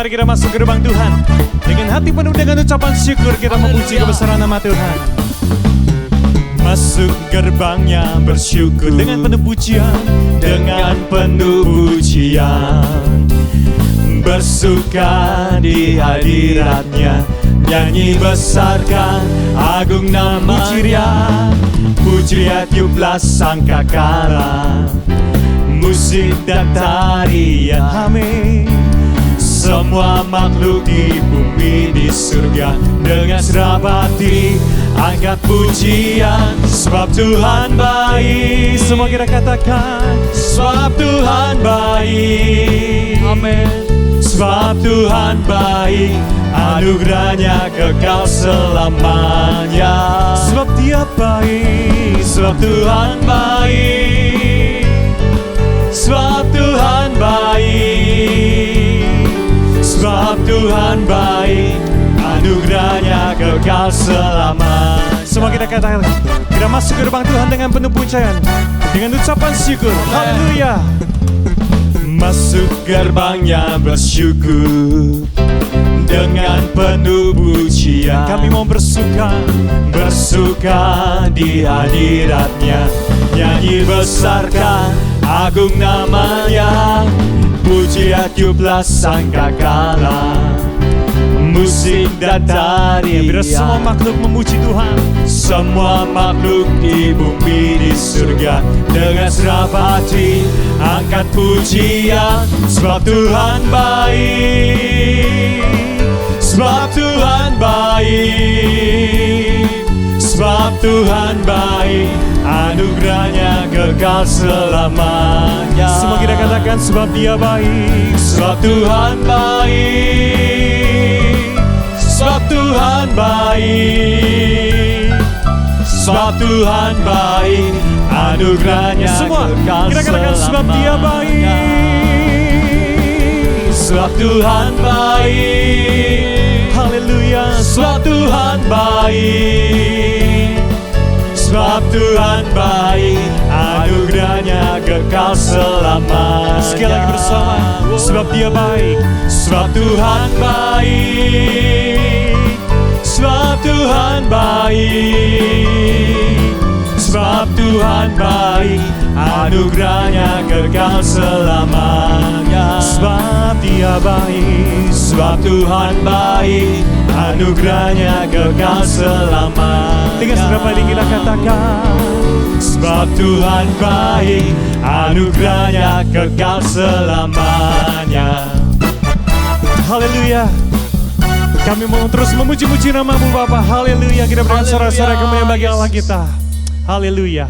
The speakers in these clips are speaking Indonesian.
Mari kita masuk gerbang Tuhan. Dengan hati penuh dengan ucapan syukur kita memuji kebesaran nama Tuhan. Masuk gerbangnya bersyukur dengan penuh pujian, dengan penuh pujian. Bersuka di hadiratnya, nyanyi besarkan agung nama Dia. Puji tiuplah sangkakala, musik dan tarian, amin. Semua makhluk di bumi di surga dengan segenap hati angkat pujian, sebab Tuhan baik. Semua kita katakan, sebab Tuhan baik, amin. Sebab Tuhan baik, anugerahnya kekal selamanya. Sebab Dia baik, sebab Tuhan baik, sebab Tuhan baik. Sebab Tuhan baik, anugerahnya kekal selamanya. Semua kita katakan, kita masuk ke gerbang Tuhan dengan penuh pujian, dengan ucapan syukur. Haleluya. Masuk gerbangnya bersyukur dengan penuh pujian. Kami mau bersuka di hadiratnya, nyanyi besarkan agung namanya. Puji tiuplah sangkakala, musik dan tarian. Biar semua makhluk memuji Tuhan. Semua makhluk di bumi di surga dengan segenap hati angkat pujian, sebab Tuhan baik, sebab Tuhan baik, sebab Tuhan baik, anugerahnya kekal selamanya. Semua kita katakan, sebab Dia baik, sebab Tuhan baik, sebab Tuhan baik, sebab Tuhan baik, anugerahnya kekal selamanya. Kita katakan, sebab Dia baik, sebab Tuhan baik, haleluya. Sebab Tuhan baik, sebab Tuhan baik, anugerahnya kekal selamanya. Sekali lagi bersama, sebab Dia baik, sebab Tuhan baik, sebab Tuhan baik, sebab Tuhan baik, anugerahnya kekal selamanya. Sebab Dia baik, sebab Tuhan baik, anugerahnya kekal selamanya. Dengan seberapa kali kita katakan, sebab Tuhan baik, anugerahnya kekal selamanya. Haleluya. Kami mau terus memuji-muji nama-Mu Bapa. Haleluya. Kita berikan sorak-sorai kemuliaan bagi Allah kita. Haleluya.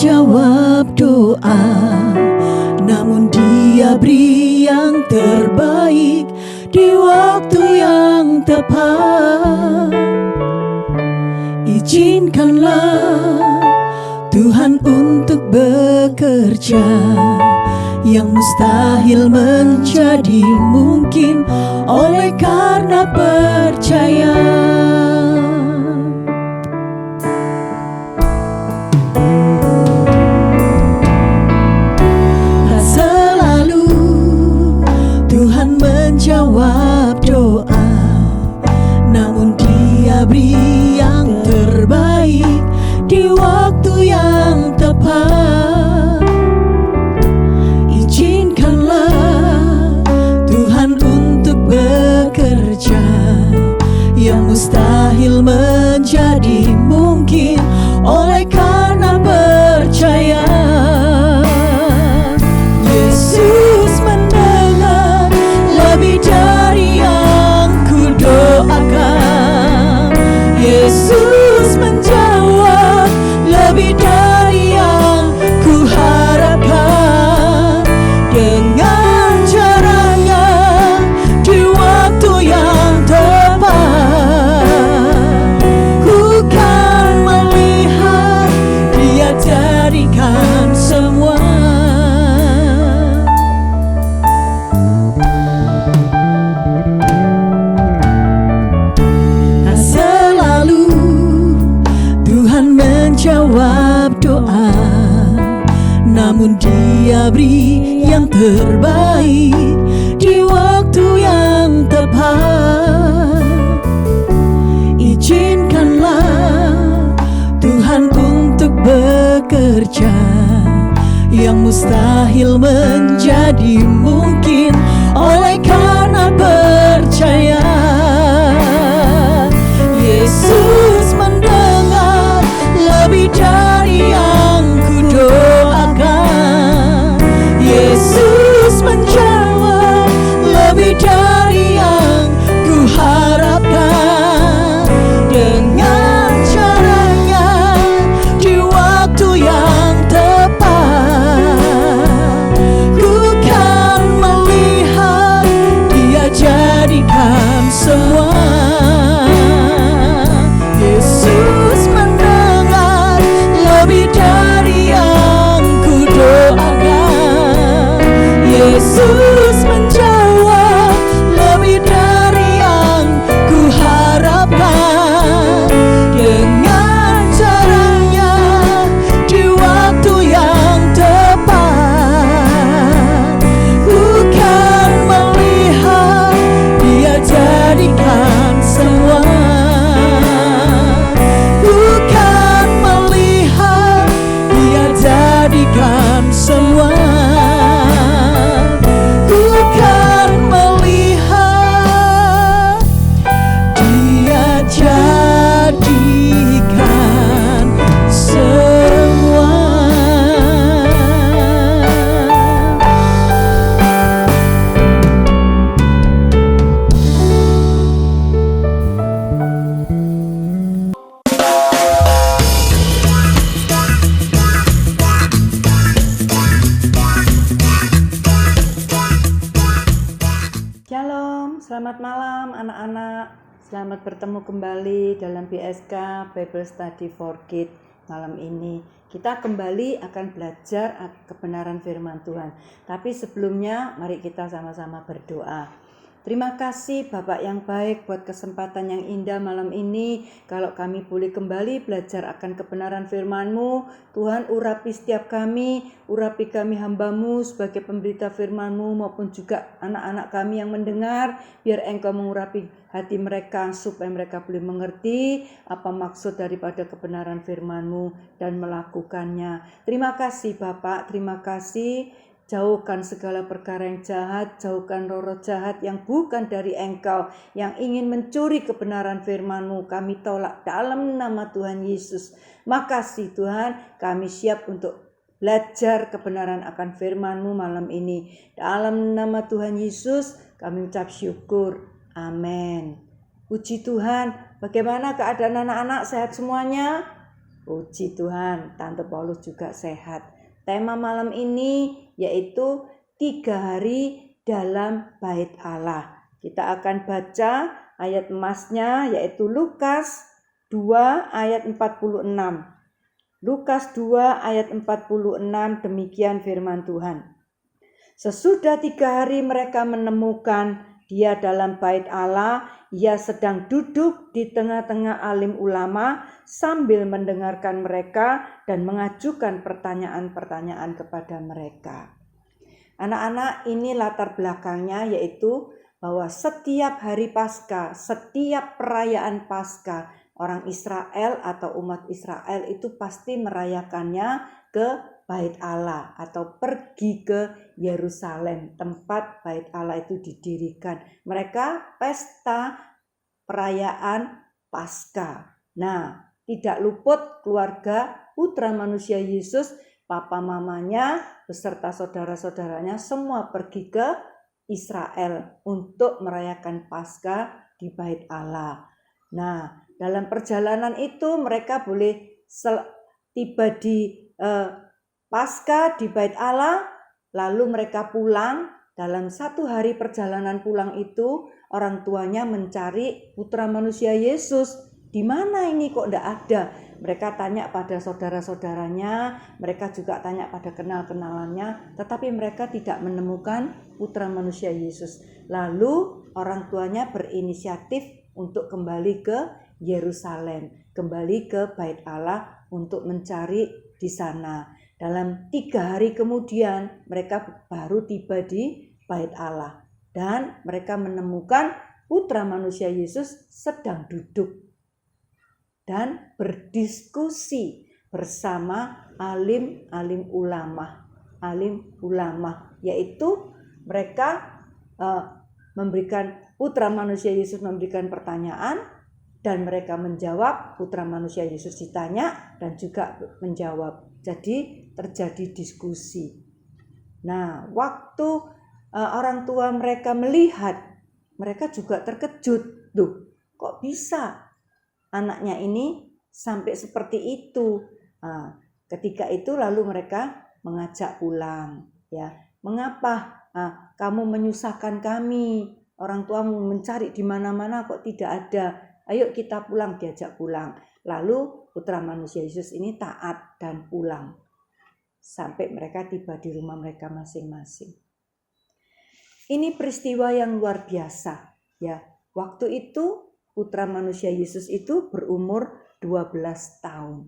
Jawab doa, namun Dia beri yang terbaik di waktu yang tepat. Izinkanlah Tuhan untuk bekerja, yang mustahil menjadi mungkin oleh karena percaya. Jawab doa, namun Dia beri yang terbaik di waktu yang tepat. Izinkanlah Tuhan untuk bekerja, yang mustahil menjadi mungkin oleh karena percaya. Yesus mendengar lebih dari yang ku doakan. Yesus menjawab lebih dari yang ku harapkan. Dengan caranya menjawab doa, namun Dia beri yang terbaik di waktu yang tepat. Izinkanlah Tuhan untuk bekerja, yang mustahil menjadi mungkin oleh karena percaya. Yesus mendengar lebih dari yang kudoakan. Yesus menjawab lebih dari yang kuharapkan. Dengan caranya di waktu yang tepat, ku kan melihat Dia jadikan semua. Yesus mendengar lebih dari yang kudoakan. Yesus menjawab lebih dari yang kuharapkan. Dengan caranya di waktu yang tepat, ku kan melihat Dia jadikan semua. Ku kan melihat Dia jadikan semua. Ku kan melihat Dia jadikan semua. Shalom, selamat malam anak-anak. Selamat bertemu kembali dalam BSK Bible Study for Kids. Malam ini kita kembali akan belajar kebenaran firman Tuhan. Tapi sebelumnya mari kita sama-sama berdoa. Terima kasih Bapak yang baik buat kesempatan yang indah malam ini. Kalau kami boleh kembali belajar akan kebenaran firman-Mu, Tuhan urapi setiap kami, urapi kami hamba-Mu sebagai pemberita firman-Mu maupun juga anak-anak kami yang mendengar. Biar Engkau mengurapi hati mereka supaya mereka boleh mengerti apa maksud daripada kebenaran firman-Mu dan melakukannya. Terima kasih Bapak, terima kasih. Jauhkan segala perkara yang jahat, jauhkan roh-roh jahat yang bukan dari Engkau, yang ingin mencuri kebenaran firman-Mu. Kami tolak dalam nama Tuhan Yesus. Makasih Tuhan, kami siap untuk belajar kebenaran akan firman-Mu malam ini. Dalam nama Tuhan Yesus, kami ucap syukur. Amin. Puji Tuhan, bagaimana keadaan anak-anak, sehat semuanya? Puji Tuhan, Tante Paulus juga sehat. Tema malam ini yaitu 3 hari dalam bait Allah. Kita akan baca ayat emasnya yaitu Lukas 2 ayat 46. Lukas 2 ayat 46, demikian firman Tuhan. Sesudah 3 hari mereka menemukan Dia dalam bait Allah, Ia sedang duduk di tengah-tengah alim ulama sambil mendengarkan mereka dan mengajukan pertanyaan-pertanyaan kepada mereka. Anak-anak, ini latar belakangnya yaitu bahwa setiap hari Paskah, setiap perayaan Paskah, orang Israel atau umat Israel itu pasti merayakannya ke bait Allah atau pergi ke Yerusalem, tempat bait Allah itu didirikan. Mereka pesta perayaan Paskah. Nah, tidak luput keluarga putra manusia Yesus, papa mamanya beserta saudara-saudaranya semua pergi ke Israel untuk merayakan Paskah di bait Allah. Nah, dalam perjalanan itu mereka boleh tiba di Paskah di bait Allah, lalu mereka pulang. Dalam 1 hari perjalanan pulang itu, orang tuanya mencari putra manusia Yesus. Di mana ini kok tidak ada? Mereka tanya pada saudara-saudaranya, mereka juga tanya pada kenal-kenalannya, tetapi mereka tidak menemukan putra manusia Yesus. Lalu orang tuanya berinisiatif untuk kembali ke Yerusalem, kembali ke Bait Allah untuk mencari di sana. Dalam 3 hari kemudian mereka baru tiba di Bait Allah dan mereka menemukan Putra Manusia Yesus sedang duduk dan berdiskusi bersama alim ulama, yaitu mereka memberikan Putra Manusia Yesus memberikan pertanyaan dan mereka menjawab, Putra Manusia Yesus ditanya dan juga menjawab. Jadi terjadi diskusi. Nah, waktu orang tua mereka melihat, mereka juga terkejut. Duh, kok bisa anaknya ini sampai seperti itu? Nah, ketika itu lalu mereka mengajak pulang. Ya, mengapa kamu menyusahkan kami? Orang tuamu mencari di mana-mana kok tidak ada. Ayo kita pulang, diajak pulang. Lalu Putra Manusia Yesus ini taat dan pulang. Sampai mereka tiba di rumah mereka masing-masing. Ini peristiwa yang luar biasa. Ya, waktu itu Putra Manusia Yesus itu berumur 12 tahun.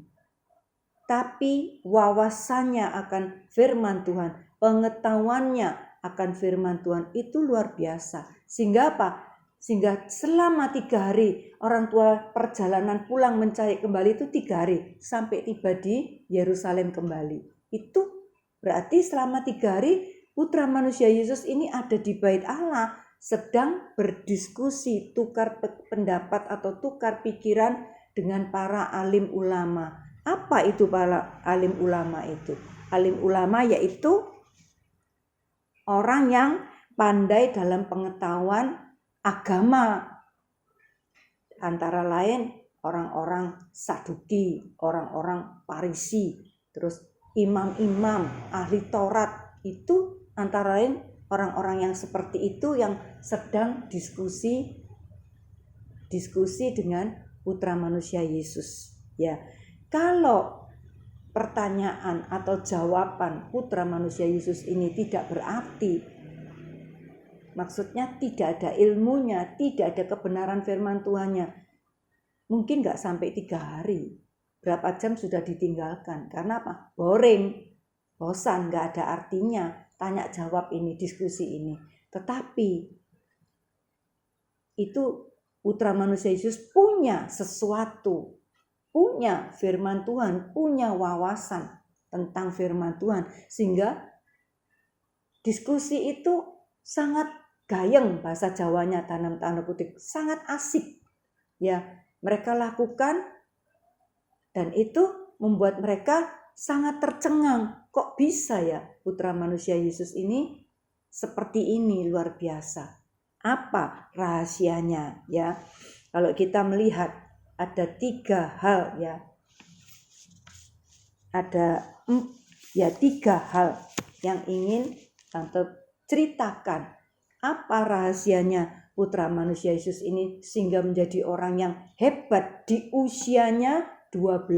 Tapi wawasannya akan firman Tuhan, pengetahuannya akan firman Tuhan itu luar biasa. Sehingga apa? Sehingga selama 3 hari orang tua perjalanan pulang mencari kembali itu 3 hari sampai tiba di Yerusalem kembali. Itu berarti selama 3 hari Putra Manusia Yesus ini ada di Bait Allah sedang berdiskusi, tukar pendapat atau tukar pikiran dengan para alim ulama. Apa itu para alim ulama itu? Alim ulama yaitu orang yang pandai dalam pengetahuan agama, antara lain orang-orang Saduki, orang-orang Farisi, terus imam-imam, ahli Taurat, itu antara lain orang-orang yang seperti itu yang sedang diskusi dengan Putra Manusia Yesus. Ya, kalau pertanyaan atau jawaban Putra Manusia Yesus ini tidak berarti, maksudnya tidak ada ilmunya, tidak ada kebenaran firman Tuhannya, mungkin gak sampai 3 hari. Berapa jam sudah ditinggalkan. Karena apa? Boring, bosan, gak ada artinya. Tanya jawab ini, diskusi ini. Tetapi itu Putra Manusia Yesus punya sesuatu, punya firman Tuhan, punya wawasan tentang firman Tuhan. Sehingga diskusi itu sangat gayeng, bahasa Jawanya tanam tanda kutip, sangat asik. Ya, mereka lakukan dan itu membuat mereka sangat tercengang. Kok bisa ya Putra Manusia Yesus ini seperti ini, luar biasa. Apa rahasianya ya? Kalau kita melihat ada 3 hal ya. Ada 3 hal yang ingin Tante ceritakan. Apa rahasianya Putra Manusia Yesus ini sehingga menjadi orang yang hebat di usianya 12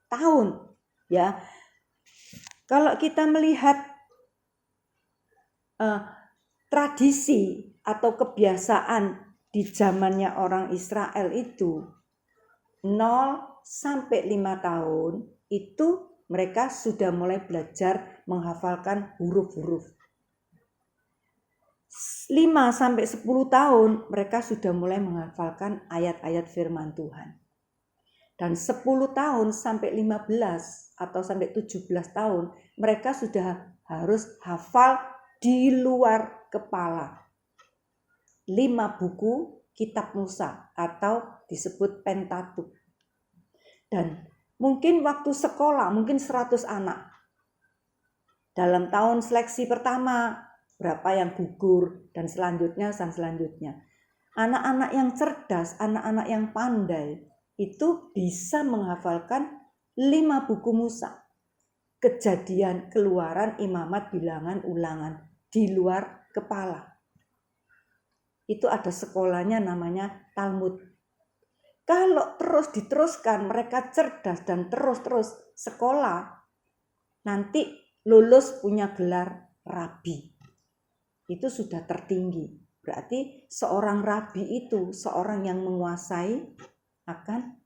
tahun ya. Kalau kita melihat tradisi atau kebiasaan di zamannya orang Israel itu 0 sampai 5 tahun itu mereka sudah mulai belajar menghafalkan huruf-huruf. 5 sampai 10 tahun mereka sudah mulai menghafalkan ayat-ayat firman Tuhan. Dan 10 tahun sampai 15 atau sampai 17 tahun mereka sudah harus hafal di luar kepala 5 buku kitab Musa atau disebut Pentateuch. Dan mungkin waktu sekolah mungkin 100 anak. Dalam tahun seleksi pertama berapa yang gugur dan selanjutnya. Anak-anak yang cerdas, anak-anak yang pandai itu bisa menghafalkan 5 buku Musa. Kejadian, Keluaran, Imamat, Bilangan, Ulangan di luar kepala. Itu ada sekolahnya namanya Talmud. Kalau terus diteruskan mereka cerdas dan terus sekolah, nanti lulus punya gelar rabi. Itu sudah tertinggi. Berarti seorang rabi itu seorang yang menguasai akan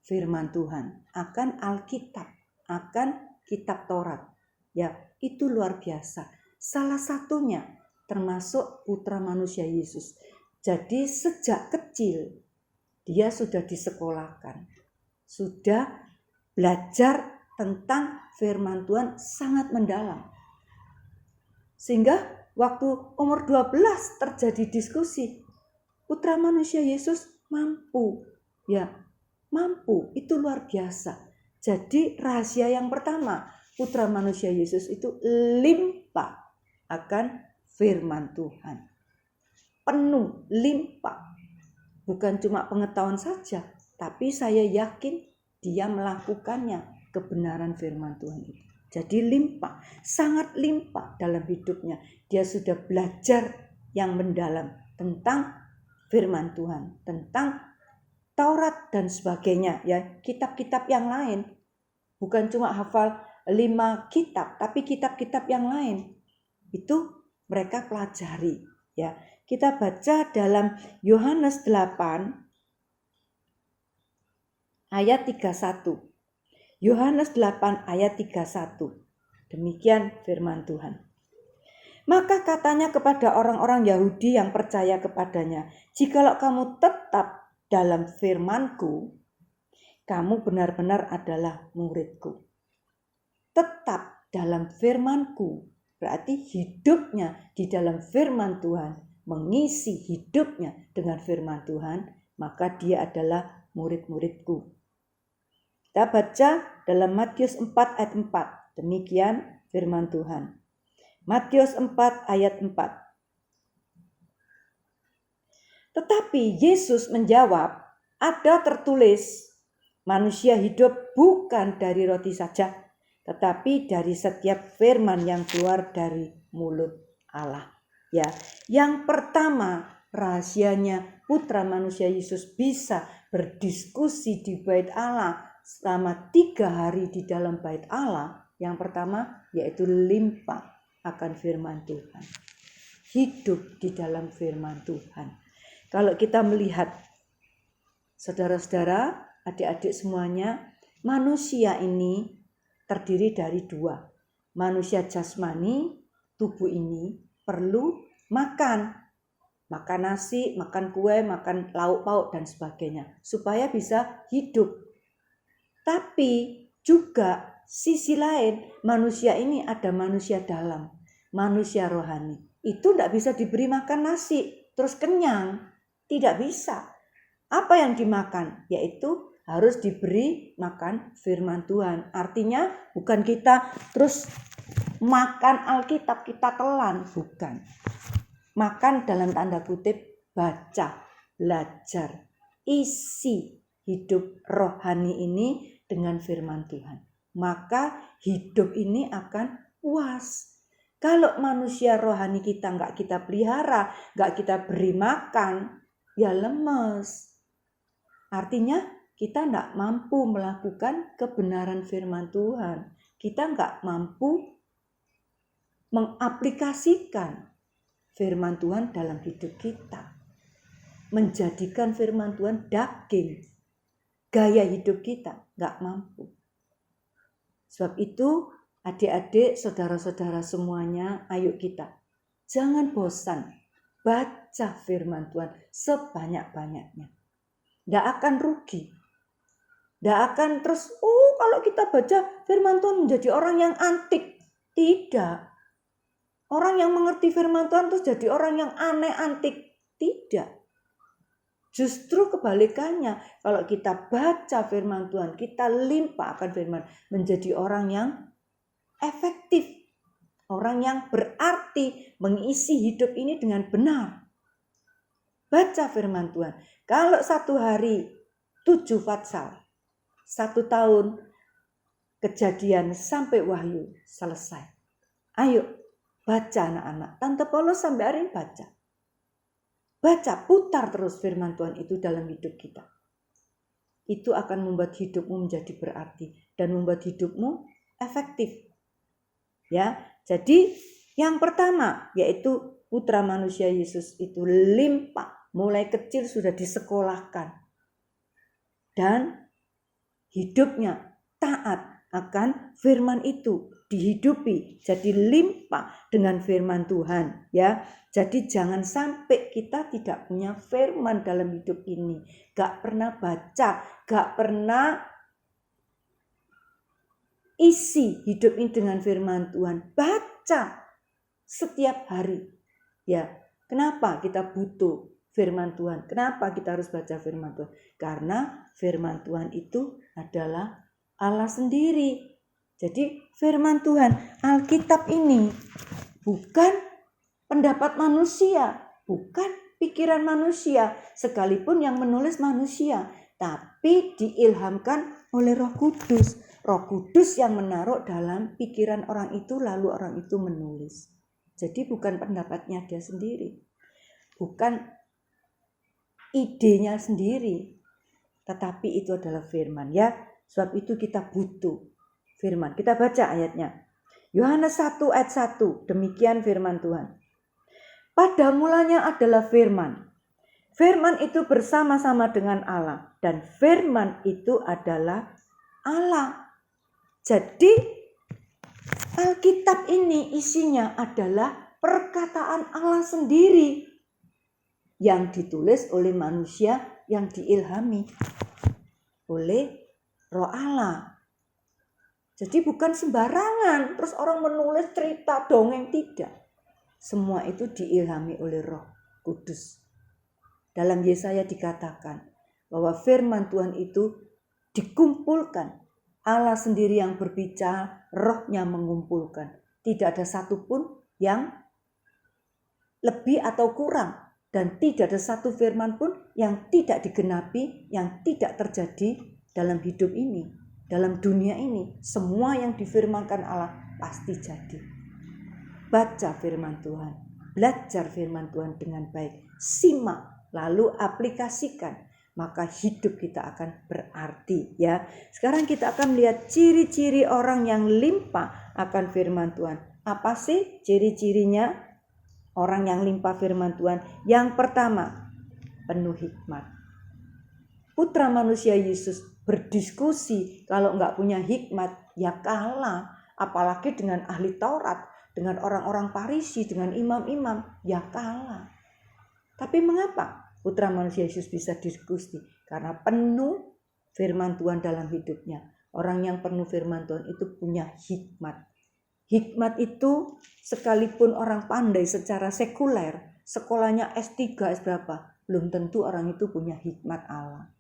firman Tuhan, akan Alkitab, akan kitab Taurat. Ya, itu luar biasa. Salah satunya termasuk putra manusia Yesus. Jadi sejak kecil dia sudah disekolahkan, sudah belajar tentang firman Tuhan sangat mendalam. Sehingga waktu umur 12 terjadi diskusi, putra manusia Yesus mampu. Ya, mampu, itu luar biasa. Jadi rahasia yang pertama, putra manusia Yesus itu limpah akan firman Tuhan. Penuh, limpah. Bukan cuma pengetahuan saja, tapi saya yakin dia melakukannya, kebenaran firman Tuhan itu. Jadi limpah, sangat limpah dalam hidupnya. Dia sudah belajar yang mendalam tentang firman Tuhan, tentang Taurat dan sebagainya, ya, kitab-kitab yang lain. Bukan cuma hafal 5 kitab, tapi kitab-kitab yang lain. Itu mereka pelajari, ya. Kita baca dalam Yohanes 8 ayat 31. Yohanes 8 ayat 31. Demikian firman Tuhan. Maka katanya kepada orang-orang Yahudi yang percaya kepadanya, jikalau kamu tetap dalam firman-Ku, kamu benar-benar adalah murid-Ku. Tetap dalam firman-Ku, berarti hidupnya di dalam firman Tuhan, mengisi hidupnya dengan firman Tuhan, maka dia adalah murid-murid-Ku. Kita baca dalam Matius 4 ayat 4. Demikian firman Tuhan. Matius 4 ayat 4. Tetapi Yesus menjawab, ada tertulis, manusia hidup bukan dari roti saja, tetapi dari setiap firman yang keluar dari mulut Allah. Ya, yang pertama rahasianya putra manusia Yesus bisa berdiskusi di bait Allah selama 3 hari di dalam bait Allah. Yang pertama yaitu limpah akan firman Tuhan. Hidup di dalam firman Tuhan. Kalau kita melihat saudara-saudara, adik-adik semuanya, manusia ini terdiri dari 2. Manusia jasmani, tubuh ini perlu makan nasi, makan kue, makan lauk pauk dan sebagainya supaya bisa hidup. Tapi juga sisi lain, manusia ini ada manusia dalam, manusia rohani. Itu tidak bisa diberi makan nasi terus kenyang, tidak bisa. Apa yang dimakan? Yaitu harus diberi makan firman Tuhan. Artinya bukan kita terus makan Alkitab kita telan, bukan. Makan dalam tanda kutip, baca, belajar, isi hidup rohani ini dengan firman Tuhan. Maka hidup ini akan puas. Kalau manusia rohani kita nggak kita pelihara, nggak kita beri makan, ya lemes. Artinya kita nggak mampu melakukan kebenaran firman Tuhan. Kita nggak mampu mengaplikasikan firman Tuhan dalam hidup kita. Menjadikan firman Tuhan daging. Gaya hidup kita nggak mampu. Sebab itu adik-adik, saudara-saudara semuanya, ayo kita. Jangan bosan. Baca firman Tuhan sebanyak-banyaknya. Nggak akan rugi. Nggak akan terus, kalau kita baca firman Tuhan menjadi orang yang antik. Tidak. Orang yang mengerti firman Tuhan terus jadi orang yang aneh, antik. Tidak. Justru kebalikannya, kalau kita baca firman Tuhan, kita limpah akan firman, menjadi orang yang efektif. Orang yang berarti mengisi hidup ini dengan benar. Baca firman Tuhan. Kalau 1 hari 7 fatsal, 1 tahun kejadian sampai wahyu selesai. Ayo baca anak-anak. Tante Paulus sampai hari ini baca. Baca, putar terus firman Tuhan itu dalam hidup kita. Itu akan membuat hidupmu menjadi berarti dan membuat hidupmu efektif. Ya, jadi yang pertama yaitu putra manusia Yesus itu limpah, mulai kecil sudah disekolahkan. dan hidupnya taat akan firman itu, dihidupi, jadi limpah dengan firman Tuhan ya. Jadi jangan sampai kita tidak punya firman dalam hidup ini, gak pernah baca, gak pernah isi hidup ini dengan firman Tuhan. Baca setiap hari ya. Kenapa kita butuh firman Tuhan? Kenapa kita harus baca firman Tuhan? Karena firman Tuhan itu adalah Allah sendiri. Jadi firman Tuhan, Alkitab ini bukan pendapat manusia, bukan pikiran manusia, sekalipun yang menulis manusia, tapi diilhamkan oleh Roh Kudus. Roh Kudus yang menaruh dalam pikiran orang itu, lalu orang itu menulis. Jadi bukan pendapatnya dia sendiri, bukan idenya sendiri, tetapi itu adalah firman ya. Sebab itu kita butuh firman. Kita baca ayatnya. Yohanes 1 ayat 1. Demikian firman Tuhan. Pada mulanya adalah firman. Firman itu bersama-sama dengan Allah. Dan firman itu adalah Allah. Jadi Alkitab ini isinya adalah perkataan Allah sendiri. Yang ditulis oleh manusia yang diilhami oleh Roh Allah. Jadi bukan sembarangan terus orang menulis cerita dongeng, tidak. Semua itu diilhami oleh Roh Kudus. Dalam Yesaya dikatakan bahwa firman Tuhan itu dikumpulkan. Allah sendiri yang berbicara, Rohnya mengumpulkan. Tidak ada satupun yang lebih atau kurang. Dan tidak ada satu firman pun yang tidak digenapi, yang tidak terjadi dalam hidup ini, dalam dunia ini. Semua yang difirmankan Allah pasti jadi. Baca firman Tuhan, belajar firman Tuhan dengan baik, simak, lalu aplikasikan, maka hidup kita akan berarti ya. Sekarang kita akan melihat ciri-ciri orang yang limpah akan firman Tuhan. Apa sih ciri-cirinya orang yang limpah firman Tuhan? Yang pertama, penuh hikmat. Putra manusia Yesus berdiskusi, kalau enggak punya hikmat ya kalah. Apalagi dengan ahli Taurat, dengan orang-orang Farisi, dengan imam-imam, ya kalah. Tapi mengapa Putra manusia Yesus bisa diskusi? Karena penuh firman Tuhan dalam hidupnya. Orang yang penuh firman Tuhan itu punya hikmat. Hikmat itu sekalipun orang pandai secara sekuler, sekolahnya S3, S berapa, belum tentu orang itu punya hikmat Allah.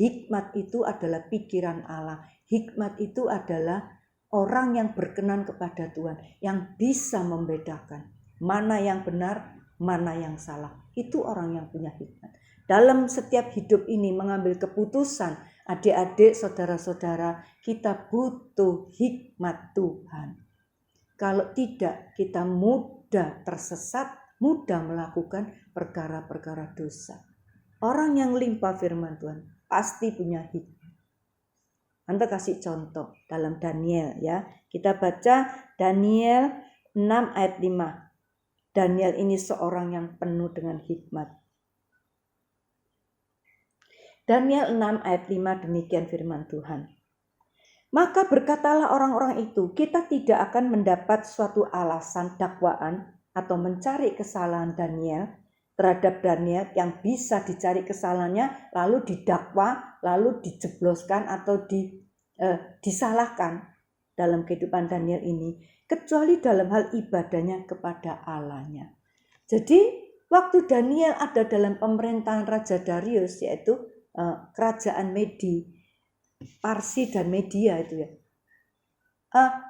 Hikmat itu adalah pikiran Allah. Hikmat itu adalah orang yang berkenan kepada Tuhan, yang bisa membedakan mana yang benar, mana yang salah. Itu orang yang punya hikmat. Dalam setiap hidup ini mengambil keputusan, adik-adik, saudara-saudara, kita butuh hikmat Tuhan. Kalau tidak, kita mudah tersesat, mudah melakukan perkara-perkara dosa. Orang yang limpah firman Tuhan pasti punya hikmat. Anda kasih contoh dalam Daniel ya. Kita baca Daniel 6 ayat 5. Daniel ini seorang yang penuh dengan hikmat. Daniel 6 ayat 5 demikian firman Tuhan. Maka berkatalah orang-orang itu, kita tidak akan mendapat suatu alasan dakwaan atau mencari kesalahan Daniel terhadap Daniel yang bisa dicari kesalahannya lalu didakwa, lalu dijebloskan atau disalahkan dalam kehidupan Daniel ini, kecuali dalam hal ibadahnya kepada Allahnya. Jadi waktu Daniel ada dalam pemerintahan Raja Darius, yaitu kerajaan Medi, Parsi dan Media itu ya.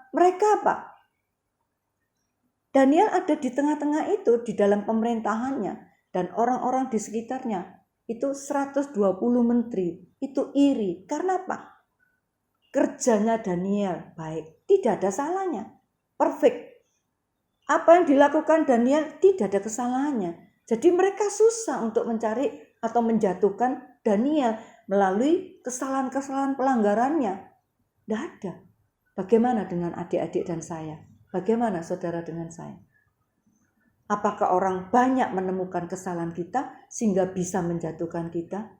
Mereka apa? Daniel ada di tengah-tengah itu, di dalam pemerintahannya. Dan orang-orang di sekitarnya itu 120 menteri itu iri. Karena apa? Kerjanya Daniel baik, tidak ada salahnya, perfect. Apa yang dilakukan Daniel tidak ada kesalahannya. Jadi mereka susah untuk mencari atau menjatuhkan Daniel melalui kesalahan-kesalahan pelanggarannya. Tidak ada. Bagaimana dengan adik-adik dan saya? Bagaimana saudara dengan saya? Apakah orang banyak menemukan kesalahan kita sehingga bisa menjatuhkan kita?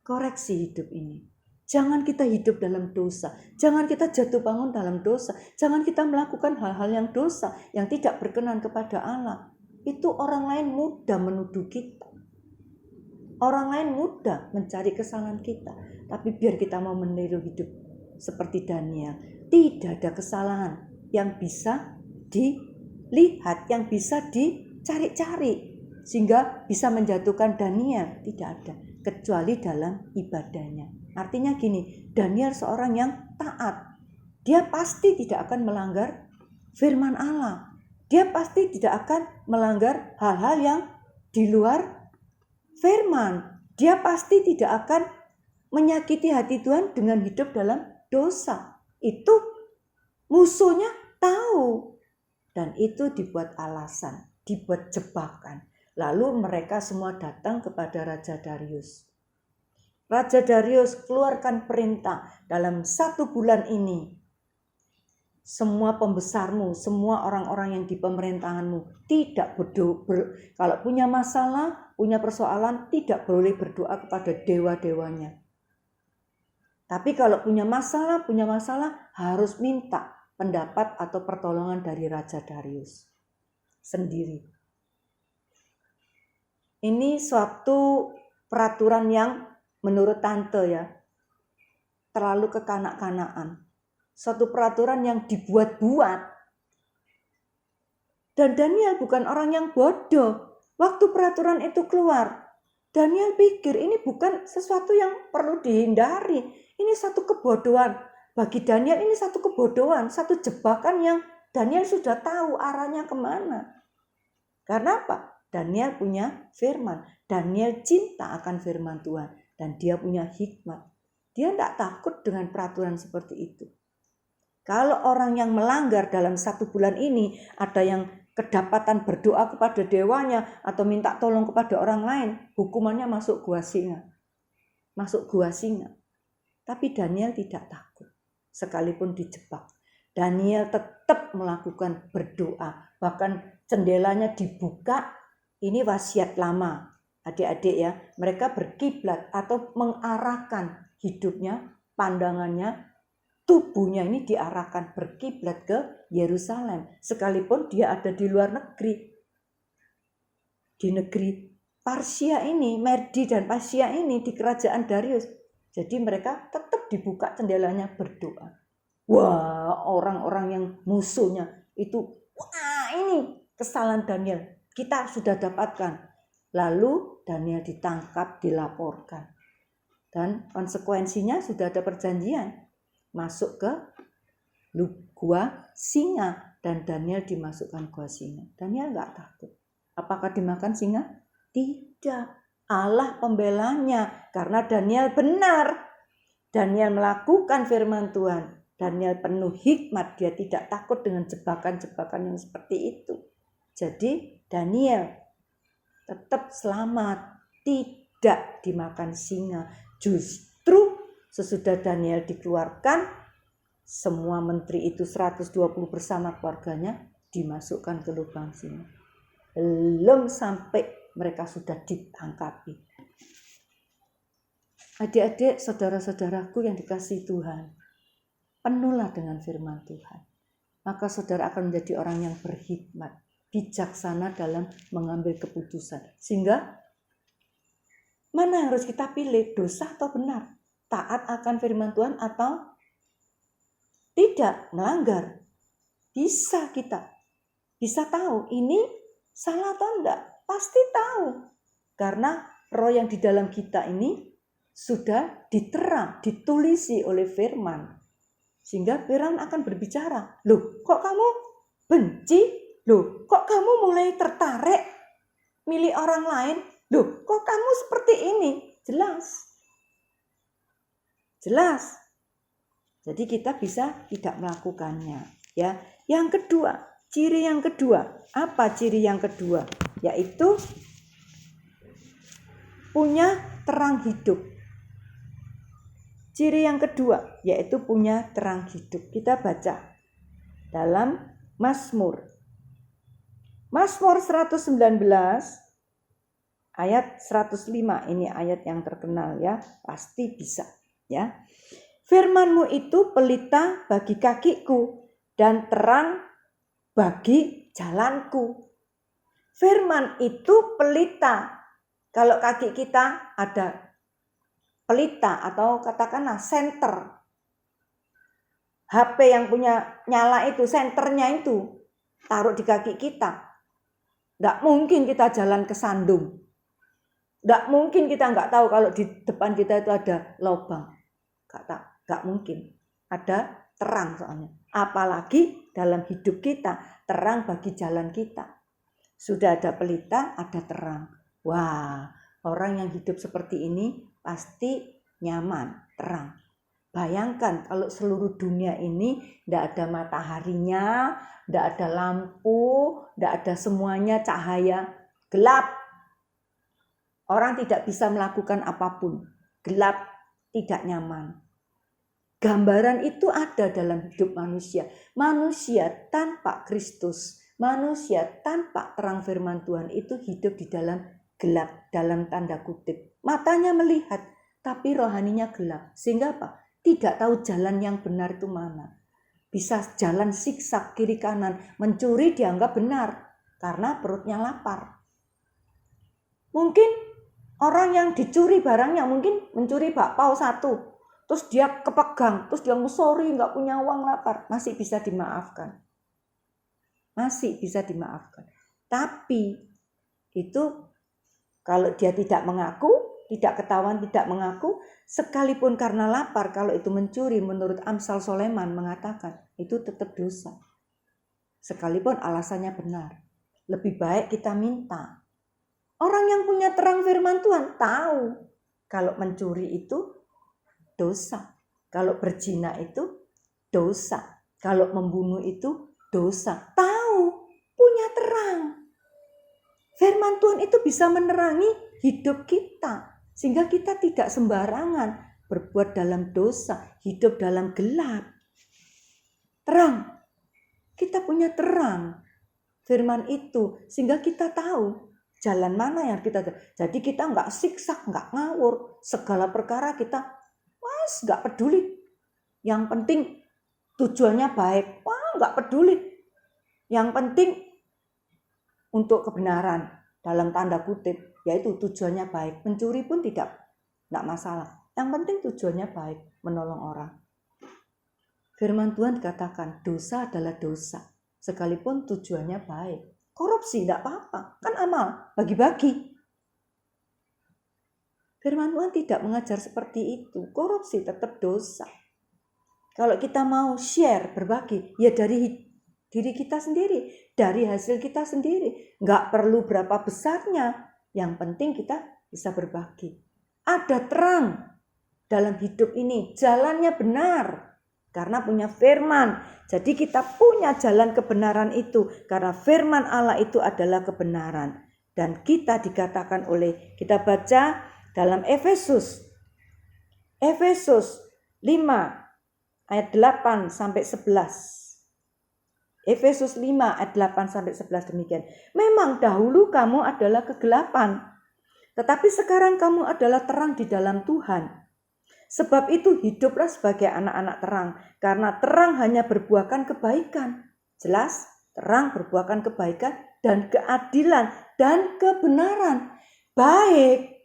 koreksi hidup ini. Jangan kita hidup dalam dosa. Jangan kita jatuh bangun dalam dosa. Jangan kita melakukan hal-hal yang dosa, yang tidak berkenan kepada Allah. Itu orang lain mudah menuduh kita. Orang lain mudah mencari kesalahan kita. Tapi biar kita mau meniru hidup seperti Daniel. Tidak ada kesalahan yang bisa dilihat, yang bisa dicari-cari. Sehingga bisa menjatuhkan Daniel. Tidak ada. Kecuali dalam ibadahnya. Artinya gini, Daniel seorang yang taat. Dia pasti tidak akan melanggar firman Allah. Dia pasti tidak akan melanggar hal-hal yang di luar firman. Dia pasti tidak akan menyakiti hati Tuhan dengan hidup dalam dosa. Itu musuhnya tahu. Dan itu dibuat alasan, dibuat jebakan. Lalu mereka semua datang kepada Raja Darius. Raja Darius keluarkan perintah dalam 1 bulan ini. Semua pembesarmu, semua orang-orang yang di pemerintahanmu tidak kalau punya masalah, punya persoalan, tidak boleh berdoa kepada dewa-dewanya. Tapi kalau punya masalah harus minta pendapat atau pertolongan dari Raja Darius sendiri. Ini suatu peraturan yang menurut tante ya, terlalu kekanak-kanakan. Suatu peraturan yang dibuat-buat. Dan Daniel bukan orang yang bodoh. Waktu peraturan itu keluar, Daniel pikir ini bukan sesuatu yang perlu dihindari. Ini satu kebodohan. Bagi Daniel ini satu kebodohan, satu jebakan yang Daniel sudah tahu arahnya kemana. Karena apa? Daniel punya firman. Daniel cinta akan firman Tuhan. Dan dia punya hikmat. Dia tidak takut dengan peraturan seperti itu. Kalau orang yang melanggar dalam 1 bulan ini, ada yang kedapatan berdoa kepada dewanya atau minta tolong kepada orang lain, hukumannya masuk gua singa. Masuk gua singa. Tapi Daniel tidak takut. Sekalipun dijebak. Daniel tetap melakukan berdoa. Bahkan jendelanya dibuka. Ini wasiat lama. Adik-adik ya, mereka berkiblat atau mengarahkan hidupnya, pandangannya, tubuhnya ini diarahkan berkiblat ke Yerusalem. Sekalipun dia ada di luar negeri. Di negeri Parsia ini, Merdi dan Parsia ini di kerajaan Darius. Jadi mereka tetap dibuka jendelanya berdoa. Wah, orang-orang yang musuhnya itu, wah ini kesalahan Daniel. Kita sudah dapatkan. Lalu Daniel ditangkap, dilaporkan. Dan konsekuensinya sudah ada perjanjian. Masuk ke gua singa. Dan Daniel dimasukkan gua singa. Daniel gak takut. Apakah dimakan singa? Tidak. Allah pembelanya. Karena Daniel benar. Daniel melakukan firman Tuhan. Daniel penuh hikmat. Dia tidak takut dengan jebakan-jebakan yang seperti itu. Jadi Daniel tetap selamat, tidak dimakan singa. Justru sesudah Daniel dikeluarkan, semua menteri itu 120 bersama keluarganya dimasukkan ke lubang singa. Belum sampai mereka sudah ditangkapi. Adik-adik, saudara-saudaraku yang dikasihi Tuhan, penuhlah dengan firman Tuhan. Maka saudara akan menjadi orang yang berhikmat, bijaksana dalam mengambil keputusan. Sehingga mana yang harus kita pilih, dosa atau benar? Taat akan firman Tuhan atau tidak, melanggar? Bisa kita. Bisa tahu ini salah atau enggak? Pasti tahu. Karena roh yang di dalam kita ini sudah diterang, ditulisi oleh firman. Sehingga firman akan berbicara. Loh, kok kamu benci? Loh, kok kamu mulai tertarik milih orang lain? Loh, kok kamu seperti ini? Jelas. Jadi kita bisa tidak melakukannya. Ya. Yang kedua, ciri yang kedua. Apa ciri yang kedua? Yaitu punya terang hidup. Ciri yang kedua, yaitu punya terang hidup. Kita baca dalam Mazmur 119 Ayat 105 ini ayat yang terkenal ya, pasti bisa ya. Firman-Mu itu pelita bagi kakiku dan terang bagi jalanku. Firman itu pelita. Kalau kaki kita ada pelita atau katakanlah senter. HP yang punya nyala itu, senternya itu taruh di kaki kita. Nggak mungkin kita jalan ke sandung. Nggak mungkin kita nggak tahu kalau di depan kita itu ada lubang. Nggak mungkin. Ada terang soalnya. Apalagi dalam hidup kita, terang bagi jalan kita. Sudah ada pelita, ada terang. Wah, orang yang hidup seperti ini pasti nyaman, terang. Bayangkan kalau seluruh dunia ini tidak ada mataharinya, tidak ada lampu, tidak ada semuanya cahaya, gelap. Orang tidak bisa melakukan apapun, gelap, tidak nyaman. Gambaran itu ada dalam hidup manusia. Manusia tanpa Kristus, manusia tanpa terang firman Tuhan itu hidup di dalam gelap, dalam tanda kutip. Matanya melihat, tapi rohaninya gelap. Sehingga apa? Tidak tahu jalan yang benar itu mana. Bisa jalan siksak kiri kanan, mencuri dianggap benar karena perutnya lapar. Mungkin orang yang dicuri barangnya, mungkin mencuri bakpao 1, terus dia kepegang, terus dia sorry nggak punya uang, lapar, masih bisa dimaafkan. Masih bisa dimaafkan. Tapi itu kalau dia tidak mengaku, tidak ketahuan, tidak mengaku, sekalipun karena lapar, kalau itu mencuri, menurut Amsal Soleman mengatakan, itu tetap dosa. Sekalipun alasannya benar. Lebih baik kita minta. Orang yang punya terang firman Tuhan tahu kalau mencuri itu dosa. Kalau berzina itu dosa. Kalau membunuh itu dosa. Tahu, punya terang. Firman Tuhan itu bisa menerangi hidup kita. Sehingga kita tidak sembarangan berbuat dalam dosa, hidup dalam gelap. Terang. Kita punya terang. Firman itu. Sehingga kita tahu jalan mana yang kita. Jadi kita nggak siksak, nggak ngawur. Segala perkara kita nggak peduli. Yang penting tujuannya baik. Wah, nggak peduli. Yang penting untuk kebenaran dalam tanda kutip. Yaitu tujuannya baik. Mencuri pun tidak masalah. Yang penting tujuannya baik, menolong orang. Firman Tuhan katakan dosa adalah dosa. Sekalipun tujuannya baik. Korupsi tidak apa-apa. Kan amal, bagi-bagi. Firman Tuhan tidak mengajar seperti itu. Korupsi tetap dosa. Kalau kita mau share, berbagi, ya dari diri kita sendiri. Dari hasil kita sendiri. Nggak perlu berapa besarnya. Yang penting kita bisa berbagi. Ada terang dalam hidup ini. Jalannya benar. Karena punya firman. Jadi kita punya jalan kebenaran itu. Karena firman Allah itu adalah kebenaran. Dan kita dikatakan oleh, kita baca dalam Efesus 5 ayat 8 sampai 11. Efesus 5 ayat 8 sampai 11 demikian. Memang dahulu kamu adalah kegelapan, tetapi sekarang kamu adalah terang di dalam Tuhan. Sebab itu hiduplah sebagai anak-anak terang, karena terang hanya berbuahkan kebaikan. Jelas, terang berbuahkan kebaikan dan keadilan dan kebenaran. Baik,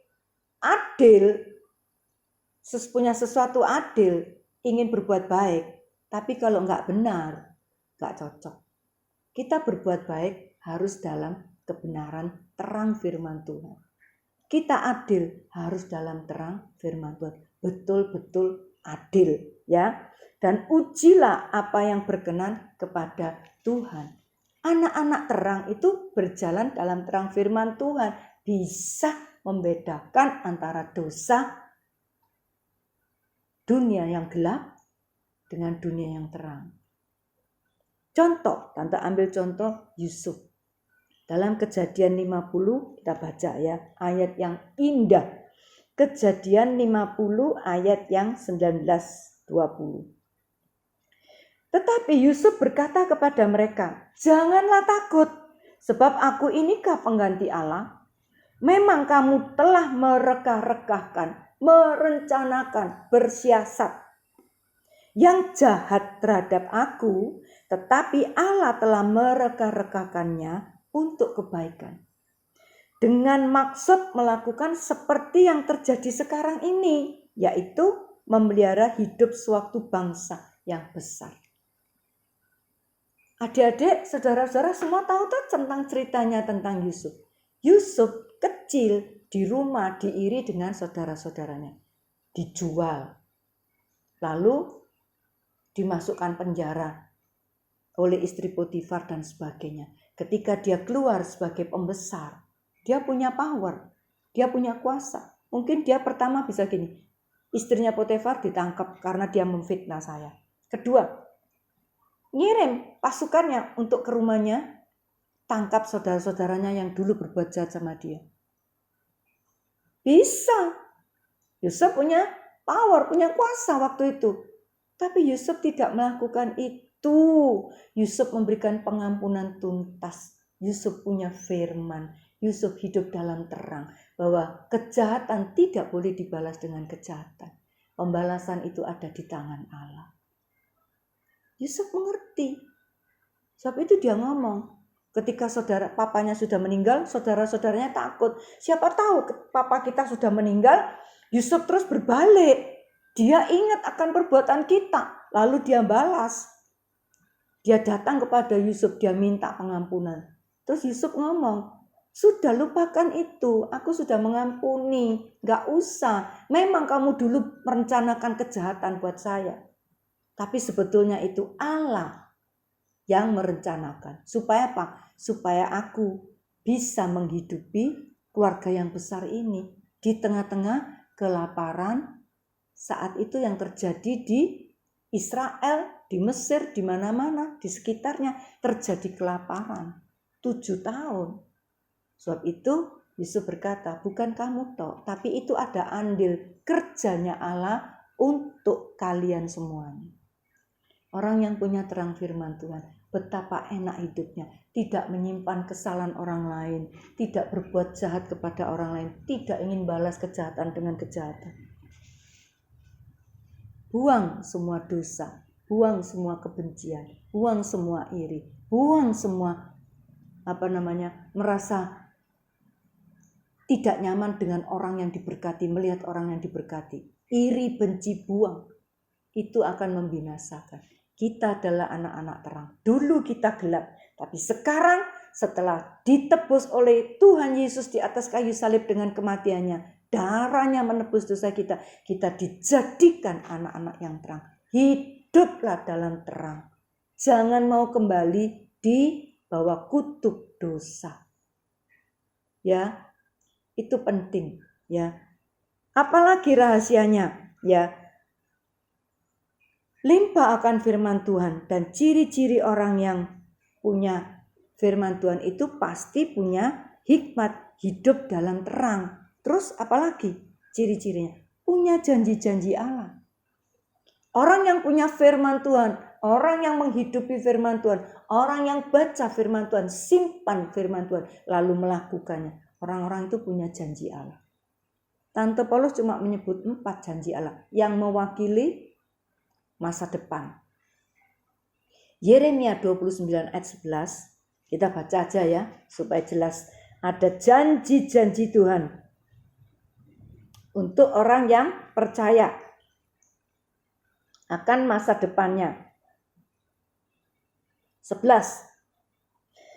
adil, punya sesuatu adil, ingin berbuat baik. Tapi kalau nggak benar, nggak cocok. Kita berbuat baik harus dalam kebenaran terang firman Tuhan. Kita adil harus dalam terang firman Tuhan. Betul-betul adil ya. Dan ujilah apa yang berkenan kepada Tuhan. Anak-anak terang itu berjalan dalam terang firman Tuhan. Bisa membedakan antara dosa dunia yang gelap dengan dunia yang terang. Contoh, Tante ambil contoh Yusuf. Dalam Kejadian 50 kita baca ya, ayat yang indah. Kejadian 50 ayat yang 19-20. Tetapi Yusuf berkata kepada mereka, janganlah takut, sebab aku inikah pengganti Allah? memang kamu telah merekah-rekahkan, merencanakan, bersiasat yang jahat terhadap aku, tetapi Allah telah merekah-rekahkannya untuk kebaikan. Dengan maksud melakukan seperti yang terjadi sekarang ini, yaitu memelihara hidup suatu bangsa yang besar. Adik-adik, saudara-saudara semua tahu tuh tentang ceritanya tentang Yusuf. Yusuf kecil di rumah diiri dengan saudara-saudaranya. Dijual. Lalu dimasukkan penjara oleh istri Potifar dan sebagainya. Ketika dia keluar sebagai pembesar, dia punya power, dia punya kuasa. Mungkin dia pertama bisa gini, istrinya Potifar ditangkap karena dia memfitnah saya. Kedua, ngirim pasukannya untuk ke rumahnya, tangkap saudara-saudaranya yang dulu berbuat jahat sama dia. Bisa. Yusuf punya power, punya kuasa waktu itu. Tapi Yusuf tidak melakukan itu. Yusuf memberikan pengampunan tuntas. Yusuf punya firman. Yusuf hidup dalam terang. Bahwa kejahatan tidak boleh dibalas dengan kejahatan. Pembalasan itu ada di tangan Allah. Yusuf mengerti. Sebab itu dia ngomong. Ketika papanya sudah meninggal, saudara-saudaranya takut. Siapa tahu papa kita sudah meninggal, Yusuf terus berbalik. Dia ingat akan perbuatan kita. Lalu dia balas. Dia datang kepada Yusuf, dia minta pengampunan. Terus Yusuf ngomong, sudah lupakan itu, aku sudah mengampuni. Gak usah, memang kamu dulu merencanakan kejahatan buat saya. Tapi sebetulnya itu Allah yang merencanakan. Supaya apa? Supaya aku bisa menghidupi keluarga yang besar ini. Di tengah-tengah kelaparan saat itu yang terjadi di Israel, di Mesir, di mana-mana, di sekitarnya terjadi kelaparan. 7 tahun. Sebab itu Yusuf berkata, bukan kamu toh, tapi itu ada andil kerjanya Allah untuk kalian semuanya. Orang yang punya terang firman Tuhan, betapa enak hidupnya. Tidak menyimpan kesalahan orang lain, tidak berbuat jahat kepada orang lain, tidak ingin balas kejahatan dengan kejahatan. Buang semua dosa, buang semua kebencian, buang semua iri, buang semua merasa tidak nyaman dengan orang yang diberkati, melihat orang yang diberkati. Iri, benci, buang. Itu akan membinasakan. Kita adalah anak-anak terang. Dulu kita gelap, tapi sekarang setelah ditebus oleh Tuhan Yesus di atas kayu salib dengan kematiannya, darahnya menebus dosa kita, kita dijadikan anak-anak yang terang. Hiduplah dalam terang. Jangan mau kembali di bawah kutuk dosa. Ya, itu penting, ya. Apalagi rahasianya, ya. Limpah akan firman Tuhan, dan ciri-ciri orang yang punya firman Tuhan itu pasti punya hikmat, hidup dalam terang. Terus apalagi ciri-cirinya? Punya janji-janji Allah. Orang yang punya firman Tuhan, orang yang menghidupi firman Tuhan, orang yang baca firman Tuhan, simpan firman Tuhan, lalu melakukannya. Orang-orang itu punya janji Allah. Tante Paulus cuma menyebut 4 janji Allah yang mewakili masa depan. Yeremia 29 ayat 11, kita baca aja ya supaya jelas. Ada janji-janji Tuhan untuk orang yang percaya akan masa depannya. 11.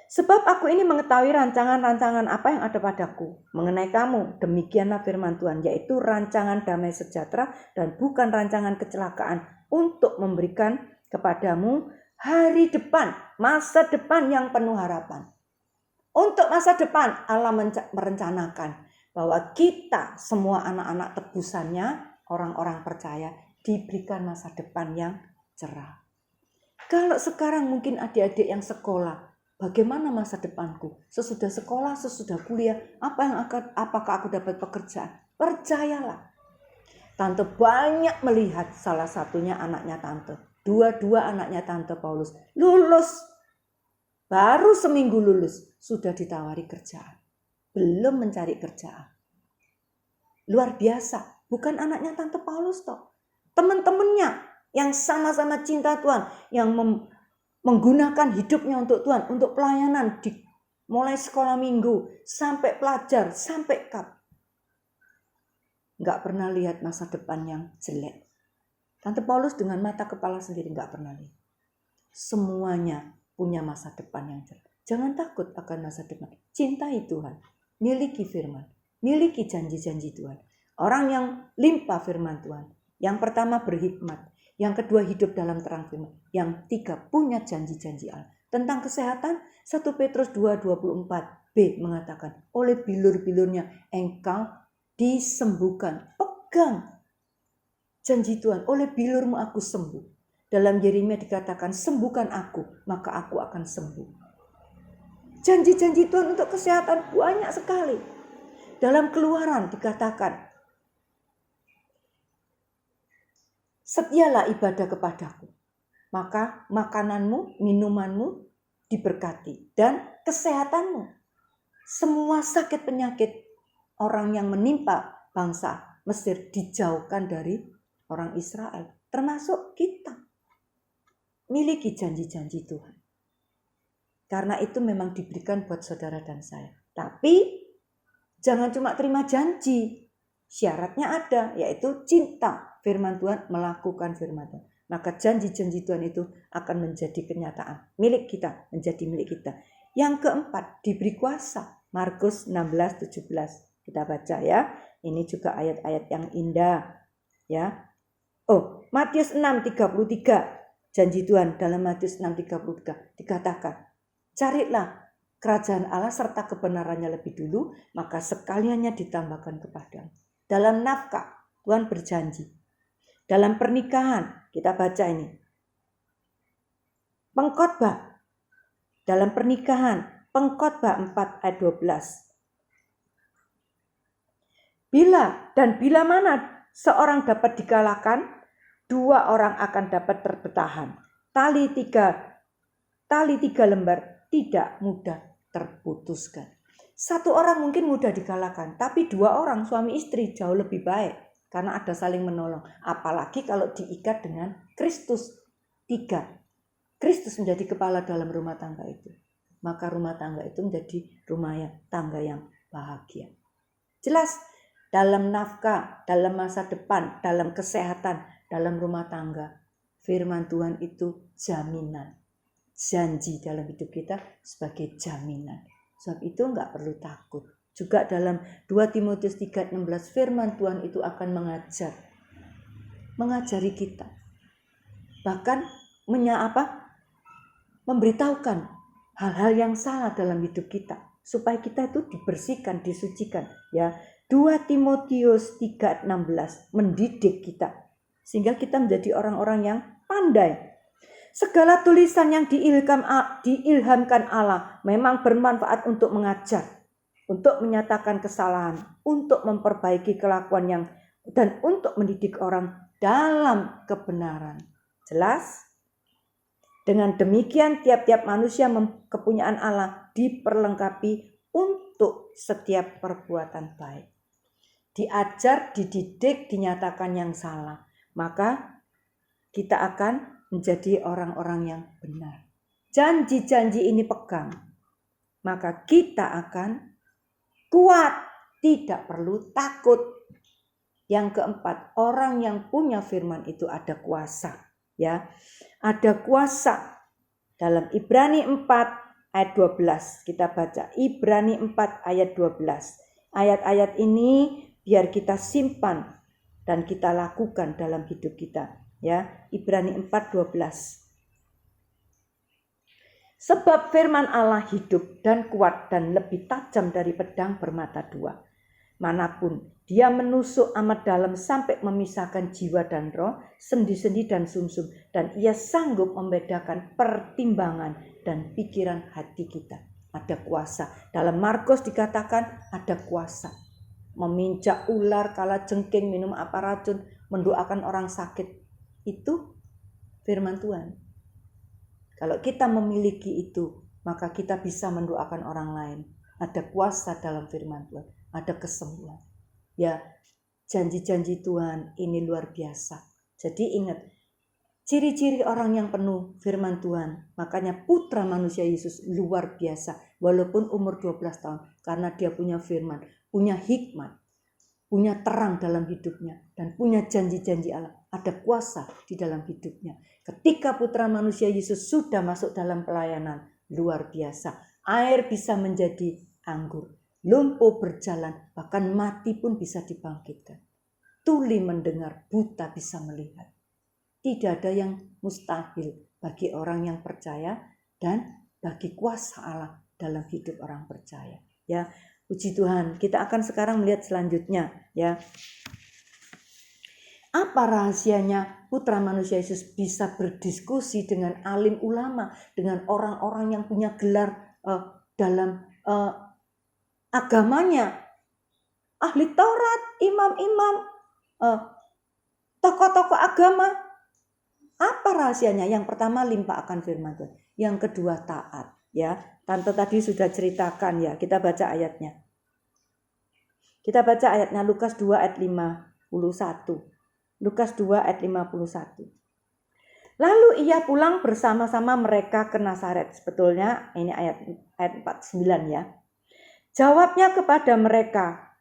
Sebab aku ini mengetahui rancangan-rancangan apa yang ada padaku mengenai kamu. Demikianlah firman Tuhan, yaitu rancangan damai sejahtera dan bukan rancangan kecelakaan, untuk memberikan kepadamu hari depan, masa depan yang penuh harapan. Untuk masa depan Allah merencanakan bahwa kita semua anak-anak tebusannya, orang-orang percaya, diberikan masa depan yang cerah. Kalau sekarang mungkin adik-adik yang sekolah, bagaimana masa depanku? Sesudah sekolah, sesudah kuliah, apakah aku dapat pekerjaan? Percayalah. Tante banyak melihat, salah satunya anaknya tante. Dua-dua anaknya tante Paulus lulus. Baru seminggu lulus, sudah ditawari kerjaan. belum mencari kerjaan. Luar biasa, bukan anaknya Tante Paulus toh. Teman-temannya yang sama-sama cinta Tuhan, yang menggunakan hidupnya untuk Tuhan, untuk pelayanan mulai sekolah minggu, sampai pelajar, sampai kap. Nggak pernah lihat masa depan yang jelek. Tante Paulus dengan mata kepala sendiri nggak pernah lihat. Semuanya punya masa depan yang jelek. Jangan takut akan masa depan. Cintai Tuhan. Miliki firman. Miliki janji-janji Tuhan. Orang yang limpah firman Tuhan. Yang pertama berhikmat. Yang kedua hidup dalam terang firman. Yang tiga punya janji-janji Allah. Tentang kesehatan, 1 Petrus 2:24b mengatakan, oleh bilur-bilurnya engkau disembuhkan. Pegang janji Tuhan, oleh bilurmu aku sembuh. Dalam Yeremia dikatakan, sembuhkan aku, maka aku akan sembuh. Janji-janji Tuhan untuk kesehatan banyak sekali. Dalam Keluaran dikatakan, setialah ibadah kepadaku, maka makananmu, minumanmu diberkati, dan kesehatanmu. Semua sakit penyakit orang yang menimpa bangsa Mesir dijauhkan dari orang Israel, termasuk kita. Miliki janji-janji Tuhan. Karena itu memang diberikan buat saudara dan saya. Tapi jangan cuma terima janji. Syaratnya ada, yaitu cinta firman Tuhan, melakukan firman Tuhan. Maka janji-janji Tuhan itu akan menjadi kenyataan. Milik kita, menjadi milik kita. Yang keempat, diberi kuasa. Markus 16:17. Kita baca ya. Ini juga ayat-ayat yang indah. Ya. Matius 6:33. Janji Tuhan dalam Matius 6:33 dikatakan, carilah kerajaan Allah serta kebenarannya lebih dulu, maka sekaliannya ditambahkan kepadamu. Dalam nafkah, Tuhan berjanji. Dalam pernikahan, kita baca ini. Pengkhotbah. Dalam pernikahan, Pengkhotbah 4 ayat 12. Bila mana seorang dapat dikalahkan, 2 orang akan dapat bertahan. Tali tiga lembar tidak mudah terputuskan. 1 orang mungkin mudah dikalahkan, tapi 2 orang suami istri jauh lebih baik karena ada saling menolong. Apalagi kalau diikat dengan Kristus. 3. Kristus menjadi kepala dalam rumah tangga itu. Maka rumah tangga itu menjadi rumah tangga yang bahagia. Jelas dalam nafkah, dalam masa depan, dalam kesehatan, dalam rumah tangga, firman Tuhan itu jaminan. Janji dalam hidup kita sebagai jaminan. Sebab itu enggak perlu takut. Juga dalam 2 Timotius 3:16 firman Tuhan itu akan mengajari kita. Bahkan memberitahukan hal-hal yang salah dalam hidup kita supaya kita itu dibersihkan, disucikan, ya. 2 Timotius 3:16 mendidik kita sehingga kita menjadi orang-orang yang pandai. Segala tulisan yang diilhamkan Allah memang bermanfaat untuk mengajar, untuk menyatakan kesalahan, untuk memperbaiki kelakuan dan untuk mendidik orang dalam kebenaran. Jelas? Dengan demikian tiap-tiap manusia kepunyaan Allah diperlengkapi untuk setiap perbuatan baik. Diajar, dididik, dinyatakan yang salah, maka kita akan menjadi orang-orang yang benar. Janji-janji ini pegang, maka kita akan kuat, tidak perlu takut. Yang keempat, orang yang punya firman itu ada kuasa, ya. Ada kuasa. Dalam Ibrani 4 ayat 12 kita baca. Ibrani 4 ayat 12. Ayat-ayat ini biar kita simpan dan kita lakukan dalam hidup kita. Ya, Ibrani 4:12. Sebab firman Allah hidup dan kuat dan lebih tajam dari pedang bermata 2. Manapun dia menusuk amat dalam sampai memisahkan jiwa dan roh, sendi-sendi dan sumsum, dan ia sanggup membedakan pertimbangan dan pikiran hati kita. Ada kuasa. Dalam Markus dikatakan ada kuasa. Meminjak ular, kalajengking, minum apa racun, mendoakan orang sakit. Itu firman Tuhan. Kalau kita memiliki itu, maka kita bisa mendoakan orang lain. ada kuasa dalam firman Tuhan, ada kesembuhan. Ya, janji-janji Tuhan ini luar biasa. Jadi ingat, ciri-ciri orang yang penuh firman Tuhan, makanya putra manusia Yesus luar biasa. Walaupun umur 12 tahun, karena dia punya firman, punya hikmat, punya terang dalam hidupnya, dan punya janji-janji Allah. Ada kuasa di dalam hidupnya. Ketika putra manusia Yesus sudah masuk dalam pelayanan, luar biasa. Air bisa menjadi anggur, lumpuh berjalan, bahkan mati pun bisa dibangkitkan. Tuli mendengar, buta bisa melihat. Tidak ada yang mustahil bagi orang yang percaya dan bagi kuasa Allah dalam hidup orang percaya. Ya, puji Tuhan. Kita akan sekarang melihat selanjutnya, ya. Apa rahasianya putra manusia Yesus bisa berdiskusi dengan alim ulama, dengan orang-orang yang punya gelar dalam agamanya, ahli Taurat, imam-imam, tokoh-tokoh agama. Apa rahasianya? Yang pertama, limpah akan firman Tuhan. Yang kedua, taat. Ya, Tante tadi sudah ceritakan, ya. Kita baca ayatnya. Kita baca ayatnya Lukas 2 ayat 51. Lukas 2 ayat 51. Lalu ia pulang bersama-sama mereka ke Nazaret. Sebetulnya ini ayat 49, ya. Jawabnya kepada mereka.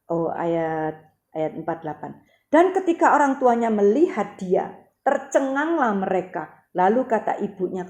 Ayat 48. Dan ketika orang tuanya melihat dia, tercenganglah mereka. Lalu kata ibunya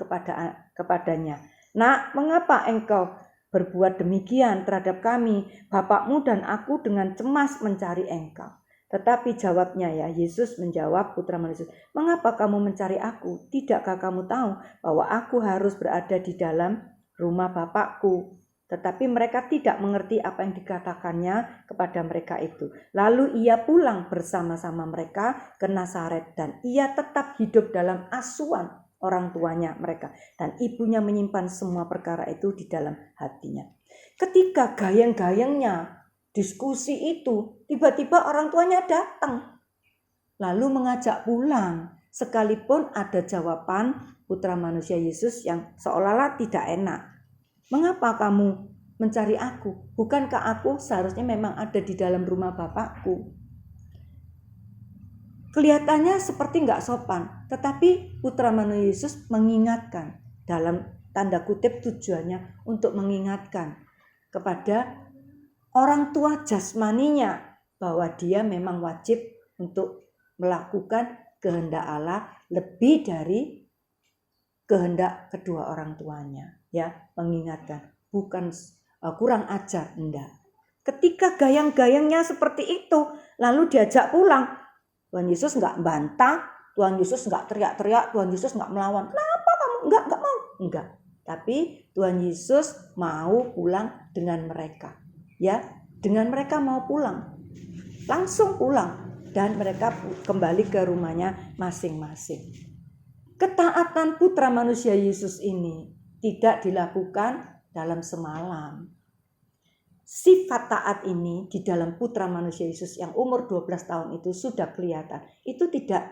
kepadanya, "Nak, mengapa engkau berbuat demikian terhadap kami? Bapakmu dan aku dengan cemas mencari engkau." Tetapi jawabnya, ya, Yesus menjawab putra manusia, "Mengapa kamu mencari aku? Tidakkah kamu tahu bahwa aku harus berada di dalam rumah Bapakku?" Tetapi mereka tidak mengerti apa yang dikatakannya kepada mereka itu. Lalu ia pulang bersama-sama mereka ke Nazaret, dan ia tetap hidup dalam asuhan orang tuanya mereka. Dan ibunya menyimpan semua perkara itu di dalam hatinya. Ketika gayang-gayangnya diskusi itu, tiba-tiba orang tuanya datang. Lalu mengajak pulang. Sekalipun ada jawaban putra manusia Yesus yang seolah-olah tidak enak. "Mengapa kamu mencari aku? Bukankah aku seharusnya memang ada di dalam rumah Bapakku?" Kelihatannya seperti nggak sopan. Tetapi putra manusia Yesus mengingatkan. Dalam tanda kutip tujuannya untuk mengingatkan kepada orang tua jasmaninya bahwa dia memang wajib untuk melakukan kehendak Allah lebih dari kehendak kedua orang tuanya, ya, mengingatkan, bukan kurang ajar, enggak. Ketika gayang-gayangnya seperti itu, lalu diajak pulang, Tuhan Yesus enggak bantah, Tuhan Yesus enggak teriak-teriak, Tuhan Yesus enggak melawan. "Kenapa kamu?" Enggak mau. Enggak. Tapi Tuhan Yesus mau pulang dengan mereka. Ya, dengan mereka mau pulang, langsung pulang, dan mereka kembali ke rumahnya masing-masing. Ketaatan putra manusia Yesus ini tidak dilakukan dalam semalam. Sifat taat ini di dalam putra manusia Yesus yang umur 12 tahun itu sudah kelihatan. Itu tidak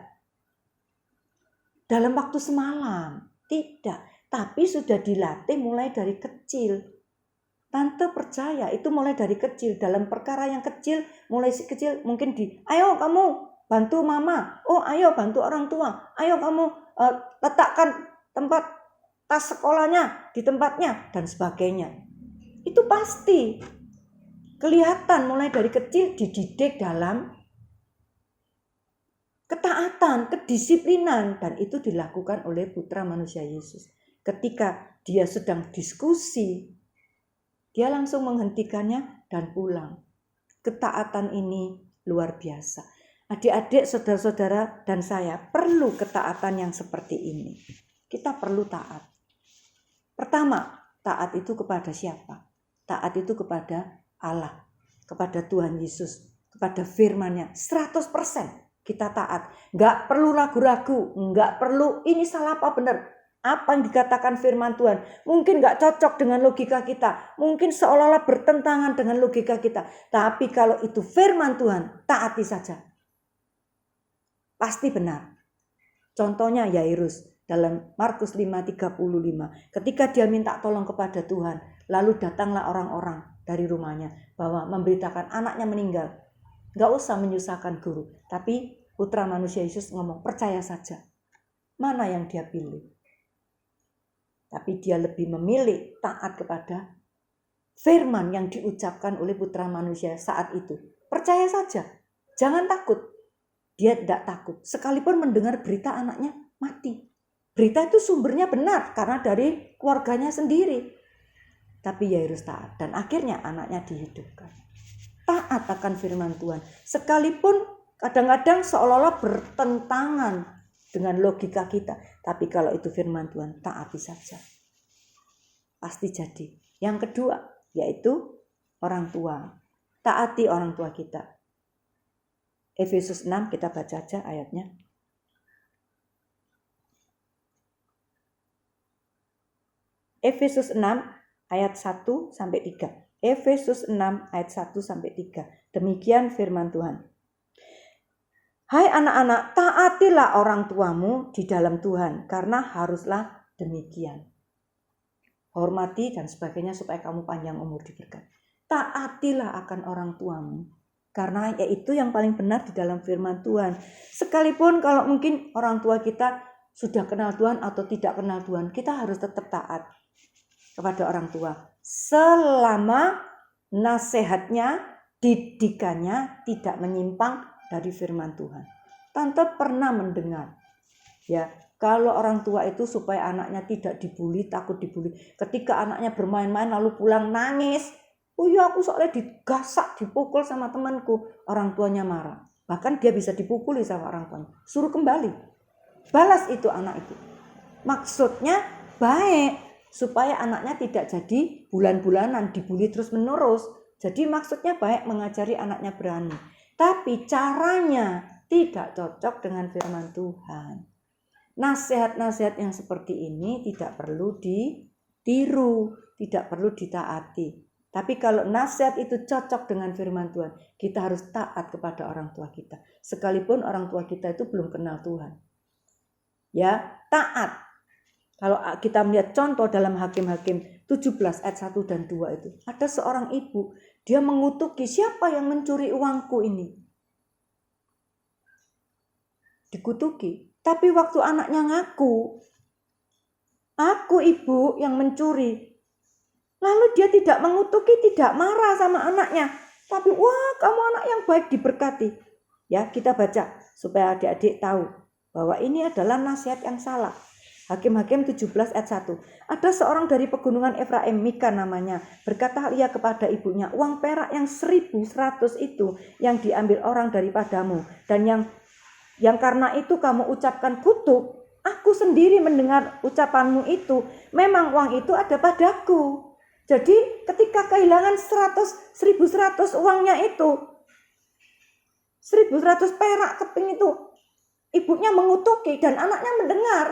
dalam waktu semalam, tidak, tapi sudah dilatih mulai dari kecil. Tante percaya itu mulai dari kecil, dalam perkara yang kecil, mulai kecil mungkin ayo kamu bantu mama, ayo bantu orang tua, ayo kamu letakkan tempat tas sekolahnya di tempatnya dan sebagainya. Itu pasti kelihatan mulai dari kecil dididik dalam ketaatan, kedisiplinan, dan itu dilakukan oleh putra manusia Yesus. Ketika dia sedang diskusi, dia langsung menghentikannya dan pulang. Ketaatan ini luar biasa. Adik-adik, saudara-saudara, dan saya perlu ketaatan yang seperti ini. Kita perlu taat. Pertama, taat itu kepada siapa? Taat itu kepada Allah, kepada Tuhan Yesus, kepada firman-Nya. 100% kita taat. Nggak perlu ragu-ragu, nggak perlu ini salah apa benar. Apa yang dikatakan firman Tuhan mungkin gak cocok dengan logika kita, mungkin seolah-olah bertentangan dengan logika kita, tapi kalau itu firman Tuhan, taati saja, pasti benar. Contohnya Yairus dalam Markus 5:35, ketika dia minta tolong kepada Tuhan, Lalu datanglah orang-orang dari rumahnya bahwa memberitakan anaknya meninggal. Gak usah menyusahkan guru. Tapi putra manusia Yesus ngomong, percaya saja. Mana yang dia pilih? Tapi dia lebih memilih taat kepada firman yang diucapkan oleh putra manusia saat itu. Percaya saja. Jangan takut. Dia tidak takut. Sekalipun mendengar berita anaknya mati. Berita itu sumbernya benar karena dari keluarganya sendiri. Tapi Yairus taat dan akhirnya anaknya dihidupkan. Taat akan firman Tuhan. Sekalipun kadang-kadang seolah-olah bertentangan dengan logika kita. Tapi kalau itu firman Tuhan, taati saja. Pasti jadi. Yang kedua, yaitu orang tua. Taati orang tua kita. Efesus 6 kita baca aja ayatnya. Efesus 6 ayat 1 sampai 3. Efesus 6 ayat 1 sampai 3. Demikian firman Tuhan. Hai anak-anak, taatilah orang tuamu di dalam Tuhan, karena haruslah demikian. Hormati dan sebagainya supaya kamu panjang umur diberkati. Taatilah akan orang tuamu, karena yaitu yang paling benar di dalam firman Tuhan. Sekalipun kalau mungkin orang tua kita sudah kenal Tuhan atau tidak kenal Tuhan, kita harus tetap taat kepada orang tua. Selama nasihatnya, didikannya tidak menyimpang dari firman Tuhan. Tante pernah mendengar, ya, kalau orang tua itu supaya anaknya tidak dibully, takut dibully. Ketika anaknya bermain-main lalu pulang nangis, oh iya aku soalnya digasak, dipukul sama temanku. Orang tuanya marah. Bahkan dia bisa dipukuli sama orang tuanya. Suruh kembali. Balas itu anak itu. Maksudnya baik. Supaya anaknya tidak jadi bulan-bulanan dibully terus menerus. Jadi maksudnya baik, mengajari anaknya berani. Tapi caranya tidak cocok dengan firman Tuhan. Nasihat-nasihat yang seperti ini tidak perlu ditiru, tidak perlu ditaati. Tapi kalau nasihat itu cocok dengan firman Tuhan, kita harus taat kepada orang tua kita. Sekalipun orang tua kita itu belum kenal Tuhan. Ya, taat. Kalau kita melihat contoh dalam Hakim-Hakim 17 ayat 1 dan 2 itu. Ada seorang ibu, dia mengutuki, siapa yang mencuri uangku ini? Dikutuki. Tapi waktu anaknya ngaku, aku ibu yang mencuri. Lalu dia tidak mengutuki, tidak marah sama anaknya. Tapi wah, kamu anak yang baik, diberkati. Ya, kita baca supaya adik-adik tahu bahwa ini adalah nasihat yang salah. Hakim-Hakim 17 ayat 1. Ada seorang dari pegunungan Efraim, Mika namanya. Berkata ia kepada ibunya, uang perak yang 1.100 itu yang diambil orang daripadamu. Dan yang karena itu kamu ucapkan kutuk. Aku sendiri mendengar ucapanmu itu. Memang uang itu ada padaku. Jadi ketika kehilangan 1.100 uangnya itu, 1.100 perak keping itu, ibunya mengutuki dan anaknya mendengar.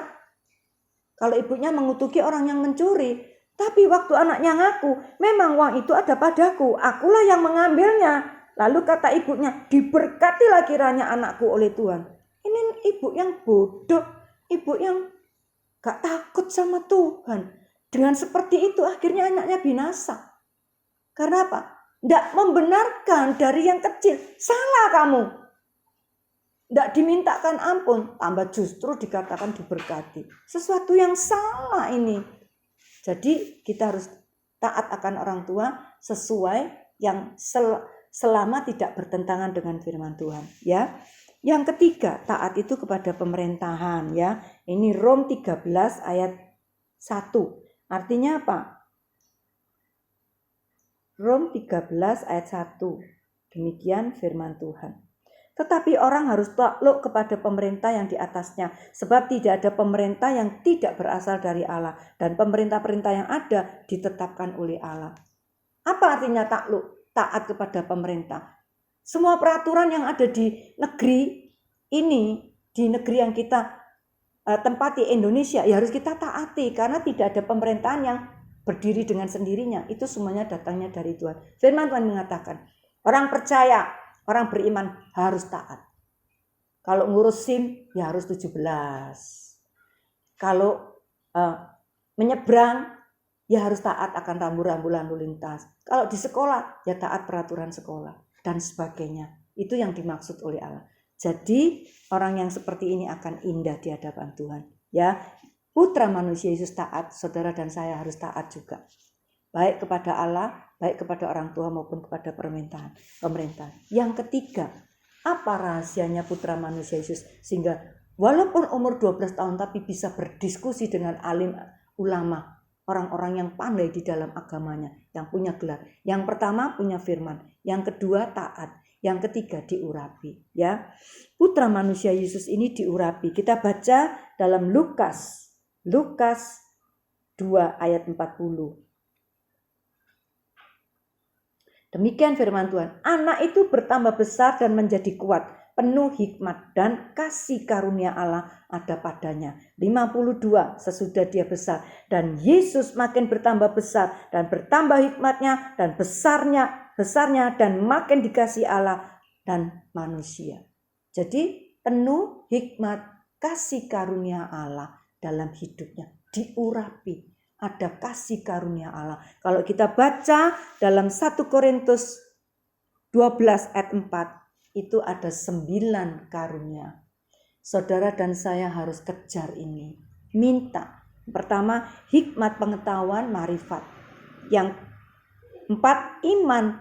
Kalau ibunya mengutuki orang yang mencuri, tapi waktu anaknya ngaku, memang uang itu ada padaku, akulah yang mengambilnya. Lalu kata ibunya, diberkatilah kiranya anakku oleh Tuhan. Ini ibu yang bodoh, ibu yang gak takut sama Tuhan. Dengan seperti itu akhirnya anaknya binasa. Karena apa? Tidak membenarkan dari yang kecil. Salah kamu. Tidak dimintakan ampun, tambah justru dikatakan diberkati. Sesuatu yang salah ini. Jadi kita harus taat akan orang tua sesuai yang selama tidak bertentangan dengan firman Tuhan. Ya. Yang ketiga, taat itu kepada pemerintahan. Ya. Ini Rom 13 ayat 1. Artinya apa? Rom 13 ayat 1. Demikian firman Tuhan. Tetapi orang harus takluk kepada pemerintah yang di atasnya. Sebab tidak ada pemerintah yang tidak berasal dari Allah. Dan pemerintah-pemerintah yang ada ditetapkan oleh Allah. Apa artinya takluk? Taat kepada pemerintah. Semua peraturan yang ada di negeri ini, di negeri yang kita tempati Indonesia, ya harus kita taati. Karena tidak ada pemerintahan yang berdiri dengan sendirinya. Itu semuanya datangnya dari Tuhan. Firman Tuhan mengatakan, orang percaya, orang beriman harus taat. Kalau ngurus SIM ya harus 17. Kalau menyeberang ya harus taat akan rambu-rambu lalu lintas. Kalau di sekolah, ya taat peraturan sekolah dan sebagainya. Itu yang dimaksud oleh Allah. Jadi orang yang seperti ini akan indah di hadapan Tuhan. Ya, Putra Manusia Yesus taat, saudara dan saya harus taat juga. Baik kepada Allah, baik kepada orang tua maupun kepada pemerintah. Yang ketiga, apa rahasianya Putra Manusia Yesus sehingga walaupun umur 12 tahun tapi bisa berdiskusi dengan alim ulama, orang-orang yang pandai di dalam agamanya, yang punya gelar. Yang pertama punya firman, yang kedua taat, yang ketiga diurapi, ya. Putra Manusia Yesus ini diurapi. Kita baca dalam Lukas 2 ayat 40. Demikian firman Tuhan, anak itu bertambah besar dan menjadi kuat, penuh hikmat dan kasih karunia Allah ada padanya. 52, sesudah dia besar. Dan Yesus makin bertambah besar dan bertambah hikmatnya dan besarnya dan makin dikasihi Allah dan manusia. Jadi penuh hikmat, kasih karunia Allah dalam hidupnya, diurapi. Ada kasih karunia Allah. Kalau kita baca dalam 1 Korintus 12 ayat 4, itu ada 9 karunia. Saudara dan saya harus kejar ini. Minta. Pertama, hikmat, pengetahuan, marifat. Yang 4, iman,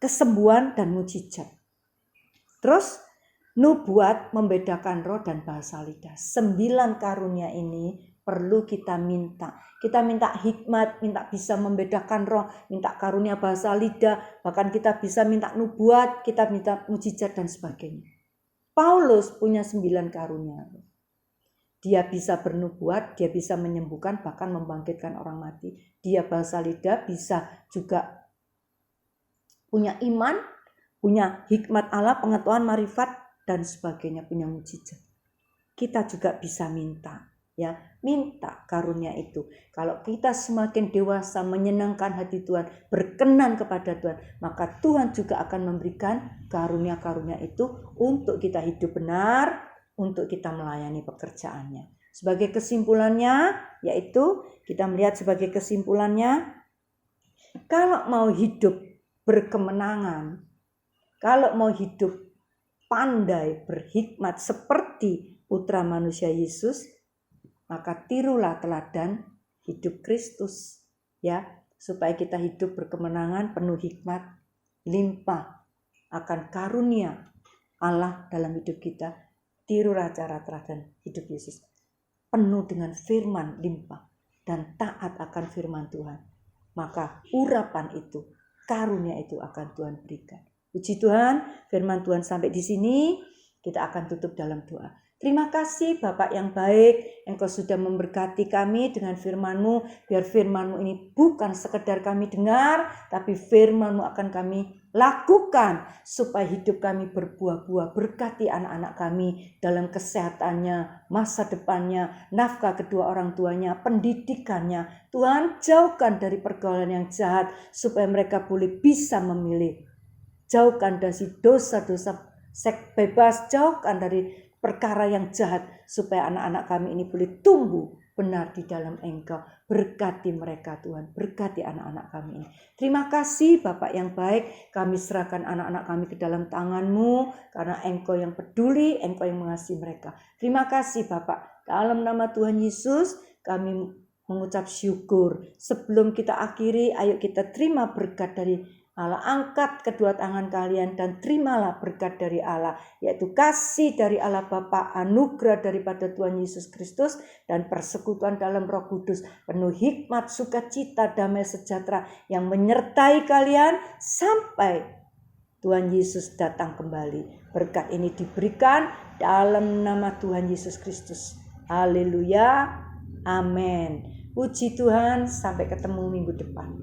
kesembuhan, dan mujizat. Terus, nubuat, membedakan roh, dan bahasa lidah. 9 karunia ini perlu kita minta. Kita minta hikmat, minta bisa membedakan roh, minta karunia bahasa lidah, bahkan kita bisa minta nubuat, kita minta mujizat dan sebagainya. Paulus punya 9 karunia. Dia bisa bernubuat, dia bisa menyembuhkan, bahkan membangkitkan orang mati. Dia bahasa lidah, bisa juga punya iman, punya hikmat Allah, pengetahuan, marifat, dan sebagainya, punya mujizat. Kita juga bisa minta. Ya, minta karunia itu. Kalau kita semakin dewasa menyenangkan hati Tuhan, berkenan kepada Tuhan, maka Tuhan juga akan memberikan karunia-karunia itu untuk kita hidup benar, untuk kita melayani pekerjaannya. Sebagai kesimpulannya, yaitu kita melihat sebagai kesimpulannya, kalau mau hidup berkemenangan, kalau mau hidup pandai, berhikmat seperti Putra Manusia Yesus, maka tirulah teladan hidup Kristus, ya, supaya kita hidup berkemenangan, penuh hikmat, limpah akan karunia Allah dalam hidup kita. Tirulah cara teladan hidup Yesus, penuh dengan firman limpah dan taat akan firman Tuhan. Maka urapan itu, karunia itu akan Tuhan berikan. Puji Tuhan, firman Tuhan sampai di sini, kita akan tutup dalam doa. Terima kasih Bapak yang baik, Engkau sudah memberkati kami dengan firman-Mu, biar firman-Mu ini bukan sekedar kami dengar, tapi firman-Mu akan kami lakukan, supaya hidup kami berbuah-buah. Berkati anak-anak kami dalam kesehatannya, masa depannya, nafkah kedua orang tuanya, pendidikannya. Tuhan, jauhkan dari pergaulan yang jahat, supaya mereka boleh bisa memilih. Jauhkan dari dosa-dosa seks bebas, jauhkan dari perkara yang jahat, supaya anak-anak kami ini boleh tumbuh benar di dalam Engkau. Berkati mereka Tuhan, berkati anak-anak kami ini. Terima kasih Bapak yang baik, kami serahkan anak-anak kami ke dalam tangan-Mu, karena Engkau yang peduli, Engkau yang mengasihi mereka. Terima kasih Bapak, dalam nama Tuhan Yesus kami mengucap syukur. Sebelum kita akhiri, ayo kita terima berkat dari Allah. Angkat kedua tangan kalian dan terimalah berkat dari Allah, yaitu kasih dari Allah Bapa, anugerah daripada Tuhan Yesus Kristus, dan persekutuan dalam Roh Kudus, penuh hikmat, sukacita, damai sejahtera yang menyertai kalian sampai Tuhan Yesus datang kembali. Berkat ini diberikan dalam nama Tuhan Yesus Kristus. Haleluya. Amin. Puji Tuhan, sampai ketemu minggu depan.